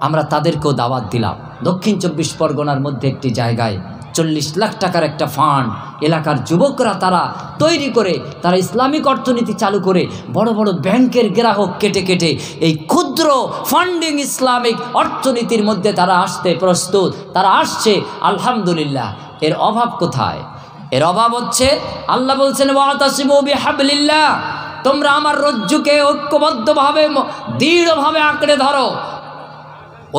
আমরা তাদেরকেও দাওয়াত দিলাম। দক্ষিণ 24 পরগনার মধ্যে একটি জায়গায় 40 লাখ টাকার একটা ফান্ড এলাকার যুবকরা তারা তৈরি করে তারা ইসলামিক অর্থনীতি চালু করে বড় বড় ব্যাংকের গ্রাহক কেটে কেটে এই ক্ষুদ্র ফান্ডিং ইসলামিক অর্থনীতির মধ্যে তারা আসতে প্রস্তুত, তারা আসছে। আলহামদুলিল্লাহ। এর অভাব কোথায়? এর অভাব হচ্ছে আল্লাহ বলছেন ওয়াতাসিমু বিহাবলিল্লাহ, তোমরা আমার রজ্জুকে ঐক্যবদ্ধভাবে দৃঢ়ভাবে আঁকড়ে ধরো,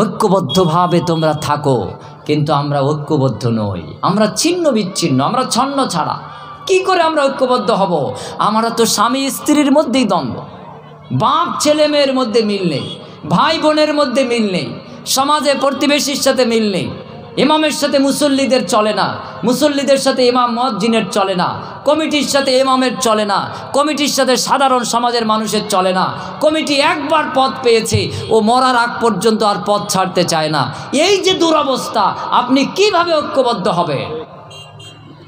ঐক্যবদ্ধভাবে তোমরা থাকো। কিন্তু আমরা ঐক্যবদ্ধ নই, আমরা ছিন্ন বিচ্ছিন্ন, আমরা ছন্ন ছাড়া। কি করে আমরা ঐক্যবদ্ধ হব? আমরা তো স্বামী স্ত্রীর মধ্যেই দ্বন্দ্ব, বাপ ছেলে মেয়ের মধ্যে মিল নেই, ভাই বোনের মধ্যে মিল নেই, সমাজে প্রতিবেশীর সাথে মিল নেই, ইমামের সাথে মুসল্লিদের চলে না, মুসল্লিদের সাথে ইমাম মুয়াজ্জিনের চলে না, কমিটির সাথে ইমামের চলে না, কমিটির সাথে সাধারণ সমাজের মানুষের চলে না। কমিটি একবার পদ পেয়েছে, ও মরার আগ পর্যন্ত আর পদ ছাড়তে চায় না। এই যে দুরবস্থা, আপনি কিভাবে ঐক্যবদ্ধ হবে?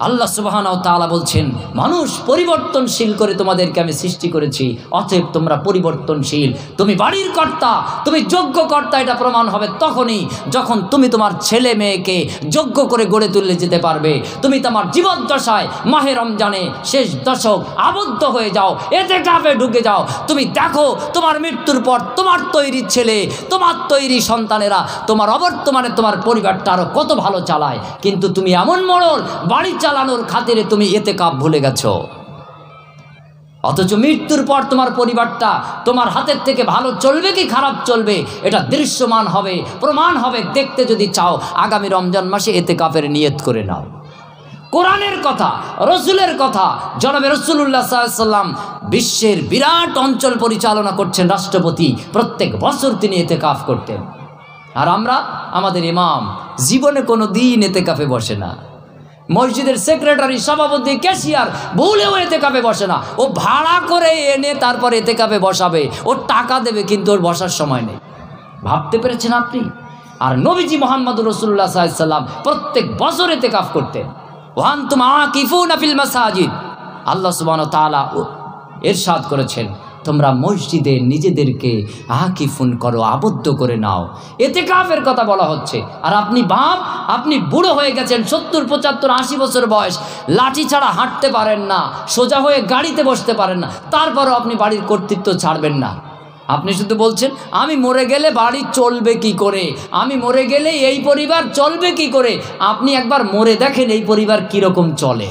আল্লাহ সুবহানাহু ওয়া তাআলা বলছেন মানুষ পরিবর্তনশীল করে তোমাদেরকে আমি সৃষ্টি করেছি, অতএব তোমরা পরিবর্তনশীল। তুমি বাড়ির কর্তা, তুমি যোগ্য কর্তা, এটা প্রমাণ হবে তখনই যখন তুমি তোমার ছেলে মেয়েকে যোগ্য করে গড়ে তুললে যেতে পারবে। তুমি তোমার জীবদ্দশায় মাহে রমজানে শেষ দশক আবদ্ধ হয়ে যাও, ইতিকাফে ঢুকে যাও। তুমি দেখো তোমার মৃত্যুর পর তোমার তৈরি ছেলে, তোমার তৈরি সন্তানেরা তোমার অবর্তমানে তোমার পরিবারটা আরও কত ভালো চালায়। কিন্তু তুমি এমন মোড়ল বাড়ি চালানোর খাতিরে তুমি ইতিকাফ ভুলে গেছো, অথচ মৃত্যুর পর তোমার পরিবারটা তোমার হাতের থেকে ভালো চলবে কি খারাপ চলবে এটা দৃশ্যমান হবে, প্রমাণ হবে। দেখতে যদি চাও আগামী রমজান মাসে ইতিকাফের নিয়ত করে নাও। কোরআনের কথা, রসুলের কথা, জনাবে রাসূলুল্লাহ সাল্লাল্লাহু আলাইহি ওয়াসাল্লাম বিশ্বের বিরাট অঞ্চল পরিচালনা করছেন রাষ্ট্রপতি, প্রত্যেক বছর তিনি ইতিকাফ করতেন। আর আমরা, আমাদের ইমাম জীবনে কোনো দিন ইতিকাফে বসে না। মসজিদের সেক্রেটারি, সভাপতি, ক্যাশিয়ার ভুলেও ইতিকাফে বসে না। ও ভাড়া করে এনে তারপর ইতিকাফে বসাবে, ওর টাকা দেবে, কিন্তু ওর বসার সময় নেই। ভাবতে পেরেছেন আপনি? আর নবীজি মুহাম্মদুর রাসূলুল্লাহ সাল্লাল্লাহু আলাইহি ওয়াসাল্লাম প্রত্যেক বছর ইতিকাফ করতেন। ওয়া আনতুম আকিফুনা ফিল মাসাজিদ, আল্লাহ সুবহানাহু ওয়া তাআলা ইরশাদ করেছেন তোমরা মসজিদে নিজেদেরকে আকিফুন করো, আবদ্ধ করে নাও। ইতিকাফের কথা বলা হচ্ছে। আর আপনি বাপ, আপনি বুড়ো হয়ে গেছেন, 70, 75, 80 বছর বয়স, লাঠি ছাড়া হাঁটতে পারেন না, সোজা হয়ে গাড়িতে বসতে পারেন না, তারপরও আপনি বাড়ির কর্তৃত্ব ছাড়বেন না। আপনি শুধু বলছেন আমি মরে গেলে বাড়ি চলবে কি করে, আমি মরে গেলে এই পরিবার চলবে কি করে। আপনি একবার মরে দেখেন এই পরিবার কীরকম চলে।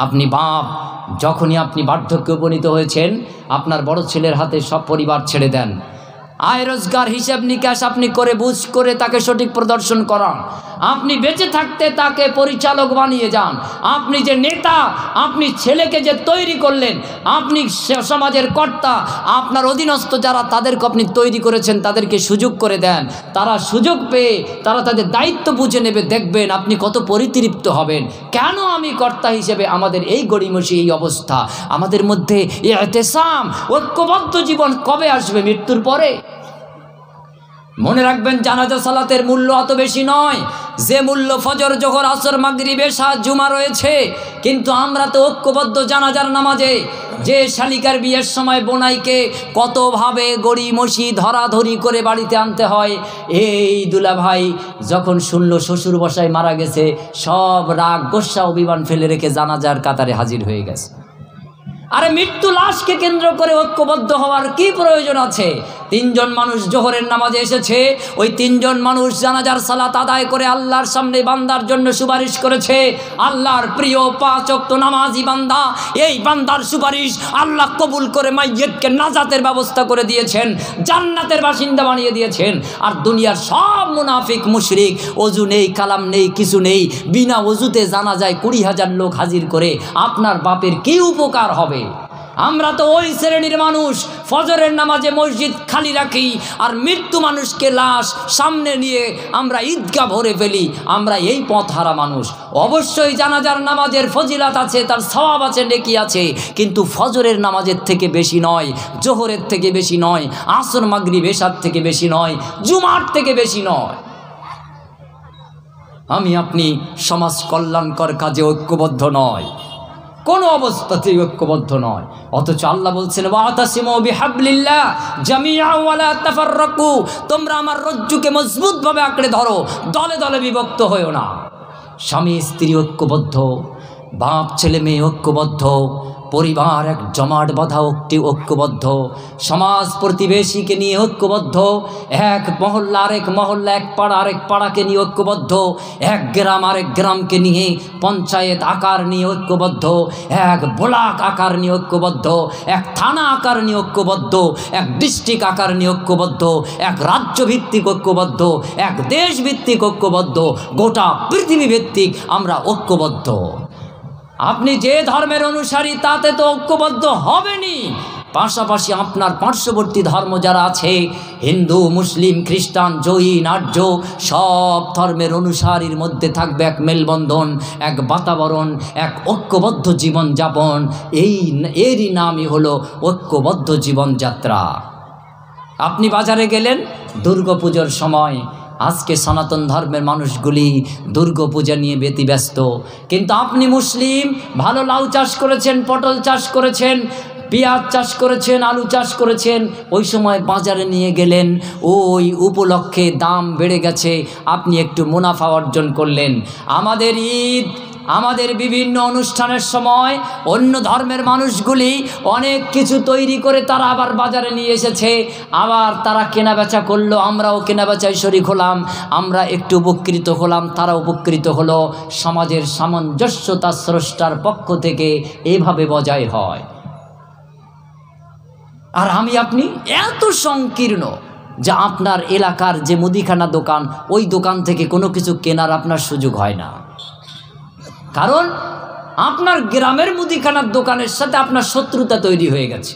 আপনি বাপ, যখনই আপনি বার্ধক্যে উপনীত হয়েছেন, আপনার বড় ছেলের হাতে সব পরিবার ছেড়ে দেন। আয় রোজগার হিসাব নিকাশ আপনি করে বুঝ করে তাকে সঠিক প্রদর্শন করান। আপনি বেঁচে থাকতে তাকে পরিচালক বানিয়ে যান। আপনি যে নেতা, আপনি ছেলেকে যে তৈরি করলেন, আপনি সমাজের কর্তা, আপনার অধীনস্থ যারা তাদেরকে আপনি তৈরি করেছেন তাদেরকে সুযোগ করে দেন। তারা সুযোগ পেয়ে তারা তাদের দায়িত্ব বুঝে নেবে, দেখবেন আপনি কত পরিতৃপ্ত হবেন। কেন আমি কর্তা হিসেবে আমাদের এই গড়িমসি এই অবস্থা? আমাদের মধ্যে ইতিসাম, ঐক্যবদ্ধ জীবন কবে আসবে? মৃত্যুর পরে। মনে রাখবেন জানাজা সালাতের মূল্য অত বেশি নয় যে মূল্য ফজর, জোহর, আসর, মাগরিব, এশা, জুমা রয়েছে। কিন্তু আমরা তো ঐক্যবদ্ধ জানাজার নামাজে, যে শালিকার বিয়ের সময় বোনাইকে কতভাবে গড়িমসি ধরাধরি করে বাড়িতে আনতে হয়, এই দুলা ভাই যখন শুনল শ্বশুর বসায় মারা গেছে, সব রাগ গোস্বা অভিমান ফেলে রেখে জানাজার কাতারে হাজির হয়ে গেছে। আরে মৃত্যু লাশকে কেন্দ্র করে ঐক্যবদ্ধ হওয়ার কি প্রয়োজন আছে? 3 জন মানুষ জোহরের নামাজে এসেছে, ওই 3 জন মানুষ জানাজার সালাত আদায় করে আল্লাহর সামনে বান্দার জন্য সুপারিশ করেছে। আল্লাহর প্রিয় 5 ওয়াক্ত নামাজি বান্দা, এই বান্দার সুপারিশ আল্লাহ কবুল করে মাইয়িতকে নাজাতের ব্যবস্থা করে দিয়েছেন, জান্নাতের বাসিন্দা বানিয়ে দিয়েছেন। আর দুনিয়ার সব মুনাফিক মুশরিক, ওযু নেই, কালাম নেই, কিছু নেই, বিনা ওযুতে জানাজায় 20,000 লোক হাজির করে আপনার বাপের কি উপকার হবে? আমরা তো ওই শ্রেণীর মানুষ, ফজরের নামাজে মসজিদ খালি রাখি, আর মৃত্যু মানুষকে লাশ সামনে নিয়ে আমরা ঈদগাহ ভরে ফেলি। আমরা এই পথ হারা মানুষ। অবশ্যই জানাজার নামাজের ফজিলাত আছে, তার সওয়াব আছে, নেকি আছে, কিন্তু ফজরের নামাজের থেকে বেশি নয়, জোহরের থেকে বেশি নয়, আসর, মাগরিব, এশার থেকে বেশি নয়, জুমার থেকে বেশি নয়। আমি আপনি সমাজ কল্যাণকর কাজে ঐক্যবদ্ধ নয়, কোনো অবস্থাতেই ঐক্যবদ্ধ নয়। অথচ আল্লাহ বলছেন ওয়াতাসিমু বিহাবলিল্লাহ জামিআ ওয়া লা তাফাররাকু, তোমরা আমার রজ্জুকে মজবুতভাবে আঁকড়ে ধরো, দলে দলে বিভক্ত হয়ো না। স্বামী স্ত্রী ঐক্যবদ্ধ, বাপ ছেলে মেয়ে ঐক্যবদ্ধ, পরিবার এক জমাট বাঁধা ঐক্যবদ্ধ, সমাজ প্রতিবেশীকে নিয়ে ঐক্যবদ্ধ, এক মহল্লা আরেক মহল্লা, এক পাড়া আরেক পাড়াকে নিয়ে ঐক্যবদ্ধ, এক গ্রাম আরেক গ্রামকে নিয়ে পঞ্চায়েত আকার নিয়ে ঐক্যবদ্ধ, এক ব্লক আকার নিয়ে ঐক্যবদ্ধ, এক থানা আকার নিয়ে ঐক্যবদ্ধ, এক ডিস্ট্রিক্ট আকার নিয়ে ঐক্যবদ্ধ, এক রাজ্য ভিত্তিক ঐক্যবদ্ধ, এক দেশ ভিত্তিক ঐক্যবদ্ধ, গোটা পৃথিবী ভিত্তিক আমরা ঐক্যবদ্ধ। আপনি যে ধর্মের অনুসারী তাতে তো ঐক্যবদ্ধ হবেনই, পাশাপাশি আপনার পার্শ্ববর্তী ধর্ম যারা আছে, হিন্দু, মুসলিম, খ্রিস্টান, জৈন, আর্য, সব ধর্মের অনুসারীর মধ্যে থাকবে এক মেলবন্ধন, এক বাতাবরণ, এক ঐক্যবদ্ধ জীবনযাপন। এরই নামই হলো ঐক্যবদ্ধ জীবনযাত্রা। আপনি বাজারে গেলেন দুর্গাপুজোর সময়, আজকে সনাতন ধর্মের মানুষগুলি দুর্গাপূজা নিয়ে ব্যতিব্যস্ত, কিন্তু আপনি মুসলিম, ভালো লাউ চাষ করেছেন, পটল চাষ করেছেন, পেঁয়াজ চাষ করেছেন, আলু চাষ করেছেন, ওই সময় বাজারে নিয়ে গেলেন, ওই উপলক্ষে দাম বেড়ে গেছে, আপনি একটু মুনাফা অর্জন করলেন। আমাদের ঈদ, আমাদের বিভিন্ন অনুষ্ঠানের সময় অন্য ধর্মের মানুষগুলি অনেক কিছু তৈরি করে তারা আবার বাজারে নিয়ে এসেছে, আবার তারা কেনাবেচা করলো, আমরাও কেনাবেচায় শরিক হলাম, আমরা একটু উপকৃত হলাম, তারা উপকৃত হলো। সমাজের সামঞ্জস্যতা স্রষ্টার পক্ষ থেকে এভাবে বজায় হয়। আর আমি আপনি এত সংকীর্ণ যে আপনার এলাকার যে মুদিখানা দোকান, ওই দোকান থেকে কোনো কিছু কেনার আপনার সুযোগ হয় না, কারণ আপনার গ্রামের মুদিখানার দোকানের সাথে আপনার শত্রুতা তৈরি হয়ে গেছে।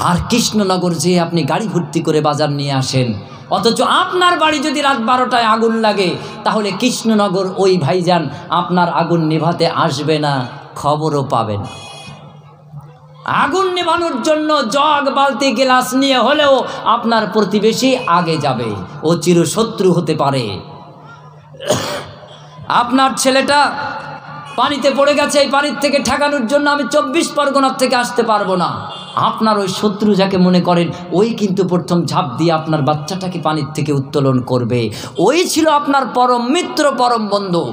আর কৃষ্ণনগর যে আপনি গাড়ি ভর্তি করে বাজার নিয়ে আসেন, অথচ আপনার বাড়ি যদি রাত 12টায় আগুন লাগে, তাহলে কৃষ্ণনগর ওই ভাইজান আপনার আগুন নেভাতে আসবে না, খবরও পাবেন। আগুন নেভানোর জন্য জগ, বালতি, গ্লাস নিয়ে হলেও আপনার প্রতিবেশী আগে যাবে, ও চিরশত্রু হতে পারে। আপনার ছেলেটা পানিতে পড়ে গেছে, এই পানির থেকে ঠেকানোর জন্য আমি 24 পরগনার থেকে আসতে পারবো না, আপনার ওই শত্রু যাকে মনে করেন, ওই কিন্তু প্রথম ঝাঁপ দিয়ে আপনার বাচ্চাটাকে পানির থেকে উত্তোলন করবে। ওই ছিল আপনার পরম মিত্র, পরম বন্ধু।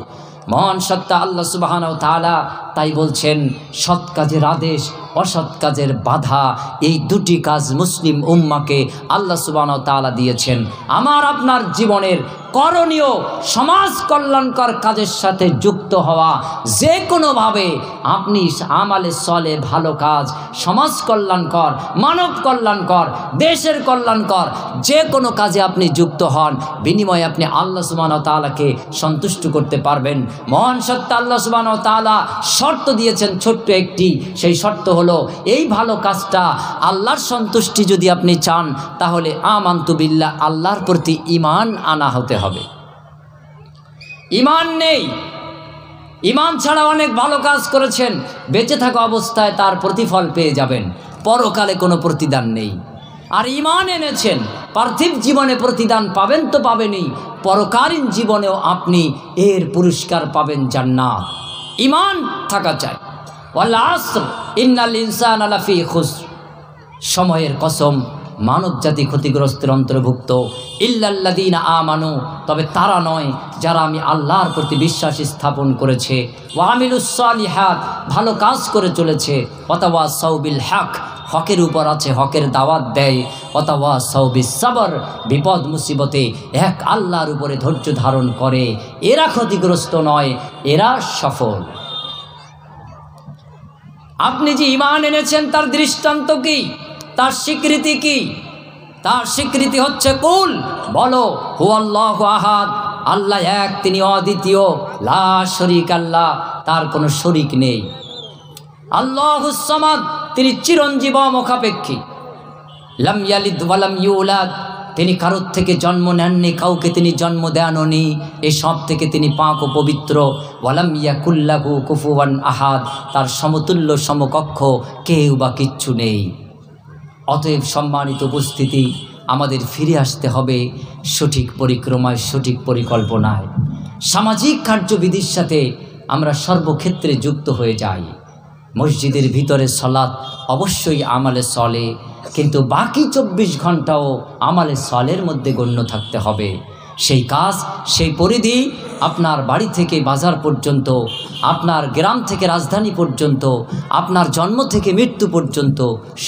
মহান সত্তা আল্লাহ সুবহানাহু ওয়া তাআলা তাই বলছেন, সৎ কাজের আদেশ, অসৎ কাজের বাধা, এই দুটি কাজ মুসলিম উম্মাকে আল্লাহ সুবহানাহু ওয়া তাআলা দিয়েছেন। আমার আপনার জীবনের করণীয় সমাজ কল্যাণকর কাজের সাথে যুক্ত হওয়া, যে কোনোভাবে আপনি আমালে সলে ভালো কাজ, সমাজ কল্যাণকর, মানব কল্যাণকর, দেশের কল্যাণকর যে কোনো কাজে আপনি যুক্ত হন, বিনিময়ে আপনি আল্লাহ সুবহানাহু ওয়া তাআলাকে সন্তুষ্ট করতে পারবেন। মহান সত্তা আল্লাহ সুবহানাহু ওয়া তাআলা শর্ত দিয়েছেন ছোট্ট একটি, সেই শর্ত হলো এই ভালো কাজটা আল্লাহর সন্তুষ্টি যদি আপনি চান, তাহলে আমানতু বিল্লাহ, আল্লাহর প্রতি ঈমান আনা হতে হবে। ঈমান নেই, ঈমান ছাড়া অনেক ভালো কাজ করেছেন, বেঁচে থাকা অবস্থায় তার প্রতিফল পেয়ে যাবেন, পরকালে কোনো প্রতিদান নেই। আর ঈমান এনেছেন, পার্থিব জীবনে প্রতিদান পাবেন তো পাবেনই, পরকালীন জীবনেও আপনি এর পুরস্কার পাবেন, জান্নাত। ঈমান থাকা চাই। ওয়াল আসর ইন্নাল ইনসানা লাফি খুসর, সময়ের কসম, মানব জাতি ক্ষতিগ্রস্তের অন্তর্ভুক্ত। ইল্লাল্লাযীনা আমানু, তবে তারা নয় যারা আমি আল্লাহর প্রতি বিশ্বাস স্থাপন করেছে, ওয়া আমিলুস সালিহাত, ভালো কাজ করে চলেছে, ওয়াতাওয়াসাউ বিল হক, হকের উপর আছে, হকের দাওয়াত দেয়, ওয়াতাওয়াসাউ বিস সাবর, বিপদ মুসিবতে এক আল্লাহর উপরে ধৈর্য ধারণ করে, এরা ক্ষতিগ্রস্ত নয়, এরা সফল। আপনি যে ঈমান এনেছেন তার দৃষ্টান্ত কি, তার স্বীকৃতি কি? তার স্বীকৃতি হচ্ছে কুল, বলো হুয়াল্লাহু আহাদ, আল্লাহ এক, তিনি অদ্বিতীয়, লা শরীকা আল্লাহ, তার কোনো শরীক নেই। আল্লাহুস সামাদ, তিনি চিরঞ্জীব, অমুখাপেক্ষী। লাম ইয়ালিদ ওয়া লাম ইউলাদ, তিনি কারোর থেকে জন্ম নেননি, কাউকে তিনি জন্ম দেননি, এসব থেকে তিনি পাক ও পবিত্র। ওয়ালাম ইয়াকুল লাহু কুফুয়ান আহাদ, তার সমতুল্য সমকক্ষ কেউ বা কিচ্ছু নেই। অতএব সম্মানিত উপস্থিতি, আমাদের ফিরে আসতে হবে সঠিক পরিক্রমায়, সঠিক পরিকল্পনায়। সামাজিক কার্যবিধির সাথে আমরা সর্বক্ষেত্রে যুক্ত হয়ে যাই। মসজিদের ভিতরে সালাত অবশ্যই আমালে সলে, কিন্তু বাকি 24 ঘন্টাও আমালে সলের মধ্যে গণ্য থাকতে হবে। সেই কাজ, সেই পরিধি আপনার বাড়ি থেকে বাজার পর্যন্ত, আপনার গ্রাম থেকে রাজধানী পর্যন্ত, আপনার জন্ম থেকে মৃত্যু পর্যন্ত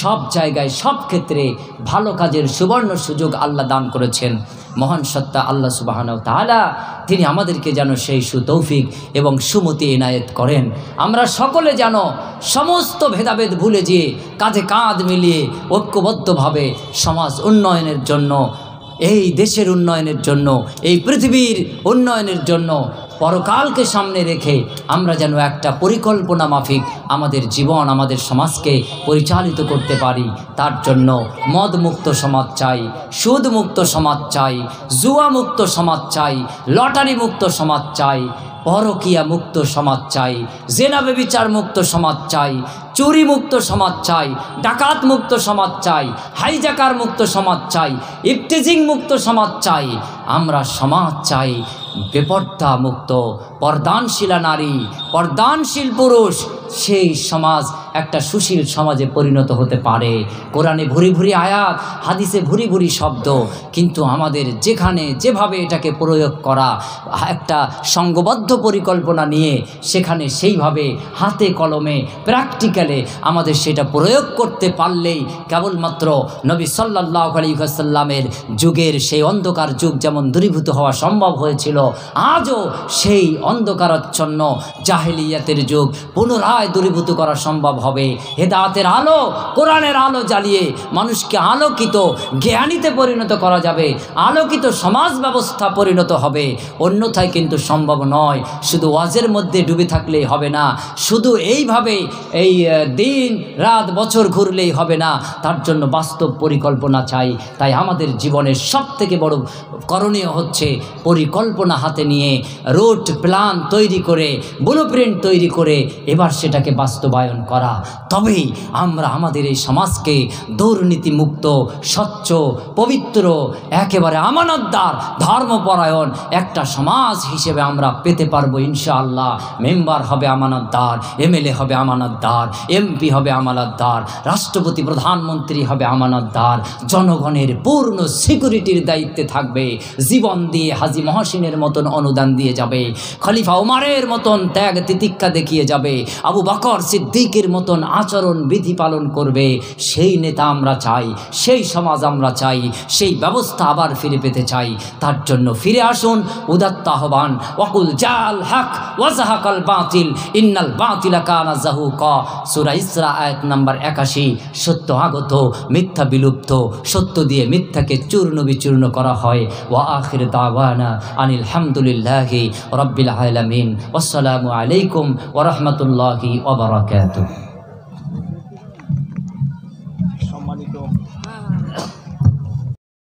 সব জায়গায় সব ক্ষেত্রে ভালো কাজের সুবর্ণ সুযোগ আল্লাহ দান করেছেন। মহান সত্তা আল্লাহ সুবহানাহু ওয়া তাআলা তিনি আমাদেরকে যেন সেই সুতৌফিক এবং সুমতি এনায়েত করেন। আমরা সকলে যেন সমস্ত ভেদাভেদ ভুলে যেয়ে কাঁধে কাঁধ মিলিয়ে ঐক্যবদ্ধভাবে সমাজ উন্নয়নের জন্য, এই দেশের উন্নয়নের জন্য, এই পৃথিবীর উন্নয়নের জন্য, পরকালকে সামনে রেখে আমরা যেন একটা পরিকল্পনা মাফিক আমাদের জীবন, আমাদের সমাজকে পরিচালিত করতে পারি। তার জন্য মদমুক্ত সমাজ চাই, সুদমুক্ত সমাজ চাই, জুয়ামুক্ত সমাজ চাই, লটারি মুক্ত সমাজ চাই, পরকিয়া মুক্ত সমাজ চাই, জেনা ব্যভিচার মুক্ত সমাজ চাই, চুরি মুক্ত সমাজ চাই, ডাকাত মুক্ত সমাজ চাই, হাইজাকার মুক্ত সমাজ চাই, ইফতিজিং মুক্ত সমাজ চাই। আমরা সমাজ চাই বেপর্দা মুক্ত, পর্দানশীলা নারী, পর্দানশীল পুরুষ। সেই সমাজ একটা সুশীল সমাজে পরিণত হতে পারে। কোরআনে ভুরি ভুরি আয়াত, হাদিসে ভুরি ভুরি শব্দ, কিন্তু আমাদের যেখানে যেভাবে এটাকে প্রয়োগ করা, একটা সংঘবদ্ধ পরিকল্পনা নিয়ে সেখানে সেইভাবে হাতে কলমে প্র্যাকটিক্যালে আমাদের সেটা প্রয়োগ করতে পারলেই কেবলমাত্র নবী সাল্লাল্লাহু আলাইহি ওয়াসাল্লামের যুগের সেই অন্ধকার যুগ যেমন দূরীভূত হওয়া সম্ভব হয়েছিল, আজও সেই অন্ধকারাচ্ছন্ন জাহেলিয়াতের যুগ পুনরায় দূরীভূত করা সম্ভব হবে। হেদায়েতের আলো, কোরআনের আলো জ্বালিয়ে মানুষকে আলোকিত জ্ঞানীতে পরিণত করা যাবে, আলোকিত সমাজ ব্যবস্থা পরিণত হবে। অন্যথায় কিন্তু সম্ভব নয়। শুধু ওয়াজের মধ্যে ডুবে থাকলেই হবে না, শুধু এইভাবে এই দিন রাত বছর ঘুরলেই হবে না, তার জন্য বাস্তব পরিকল্পনা চাই। তাই আমাদের জীবনের সবথেকে বড় করণীয় হচ্ছে পরিকল্পনা হাতে নিয়ে রুট প্ল্যান তৈরি করে, ব্লুপ্রিন্ট তৈরি করে এবার সেটাকে বাস্তবায়ন করা। তবেই আমরা আমাদের এই সমাজকে দুর্নীতিমুক্ত, স্বচ্ছ, পবিত্র, একেবারে আমানতদার, ধর্মপরায়ণ একটা সমাজ হিসেবে আমরা পেতে পারবো ইনশাআল্লাহ। মেম্বার হবে আমানতদার, এমএলএ হবে আমানতদার, এমপি হবে আমানতদার, রাষ্ট্রপতি প্রধানমন্ত্রী হবে আমানতদার, জনগণের পূর্ণ সিকিউরিটির দায়িত্বে থাকবে, জীবন দিয়ে হাজী মহসিনের মতন অনুদান দিয়ে যাবে, খলিফা ওমরের মতন ত্যাগ তিতিক্ষা দেখিয়ে যাবে, আবু বকর সিদ্দিকের মতন আচরণ বিধি পালন করবে। সেই নেতা আমরা চাই, সেই সমাজ আমরা চাই, সেই ব্যবস্থা আবার ফিরে পেতে চাই। তার জন্য ফিরে আসুন, উদাত্ত আহ্বান। ওয়াকুল জাল হক ওয়াজাহাকাল বাতিল ইন্নাল বাতিলা কানা যাহুকা। সূরা ইসরা আয়াত নাম্বার 81। সত্য আগত, মিথ্যা বিলুপ্ত, সত্য দিয়ে মিথ্যাকে চূর্ণ বিচূর্ণ করা হয়। ওয়া আখির দাওয়ানা আনিল হামদুলিল্লাহি রাব্বিল আলামিন। আসসালামু আলাইকুম ওয়া রাহমাতুল্লাহি ওয়া বারাকাতুহু।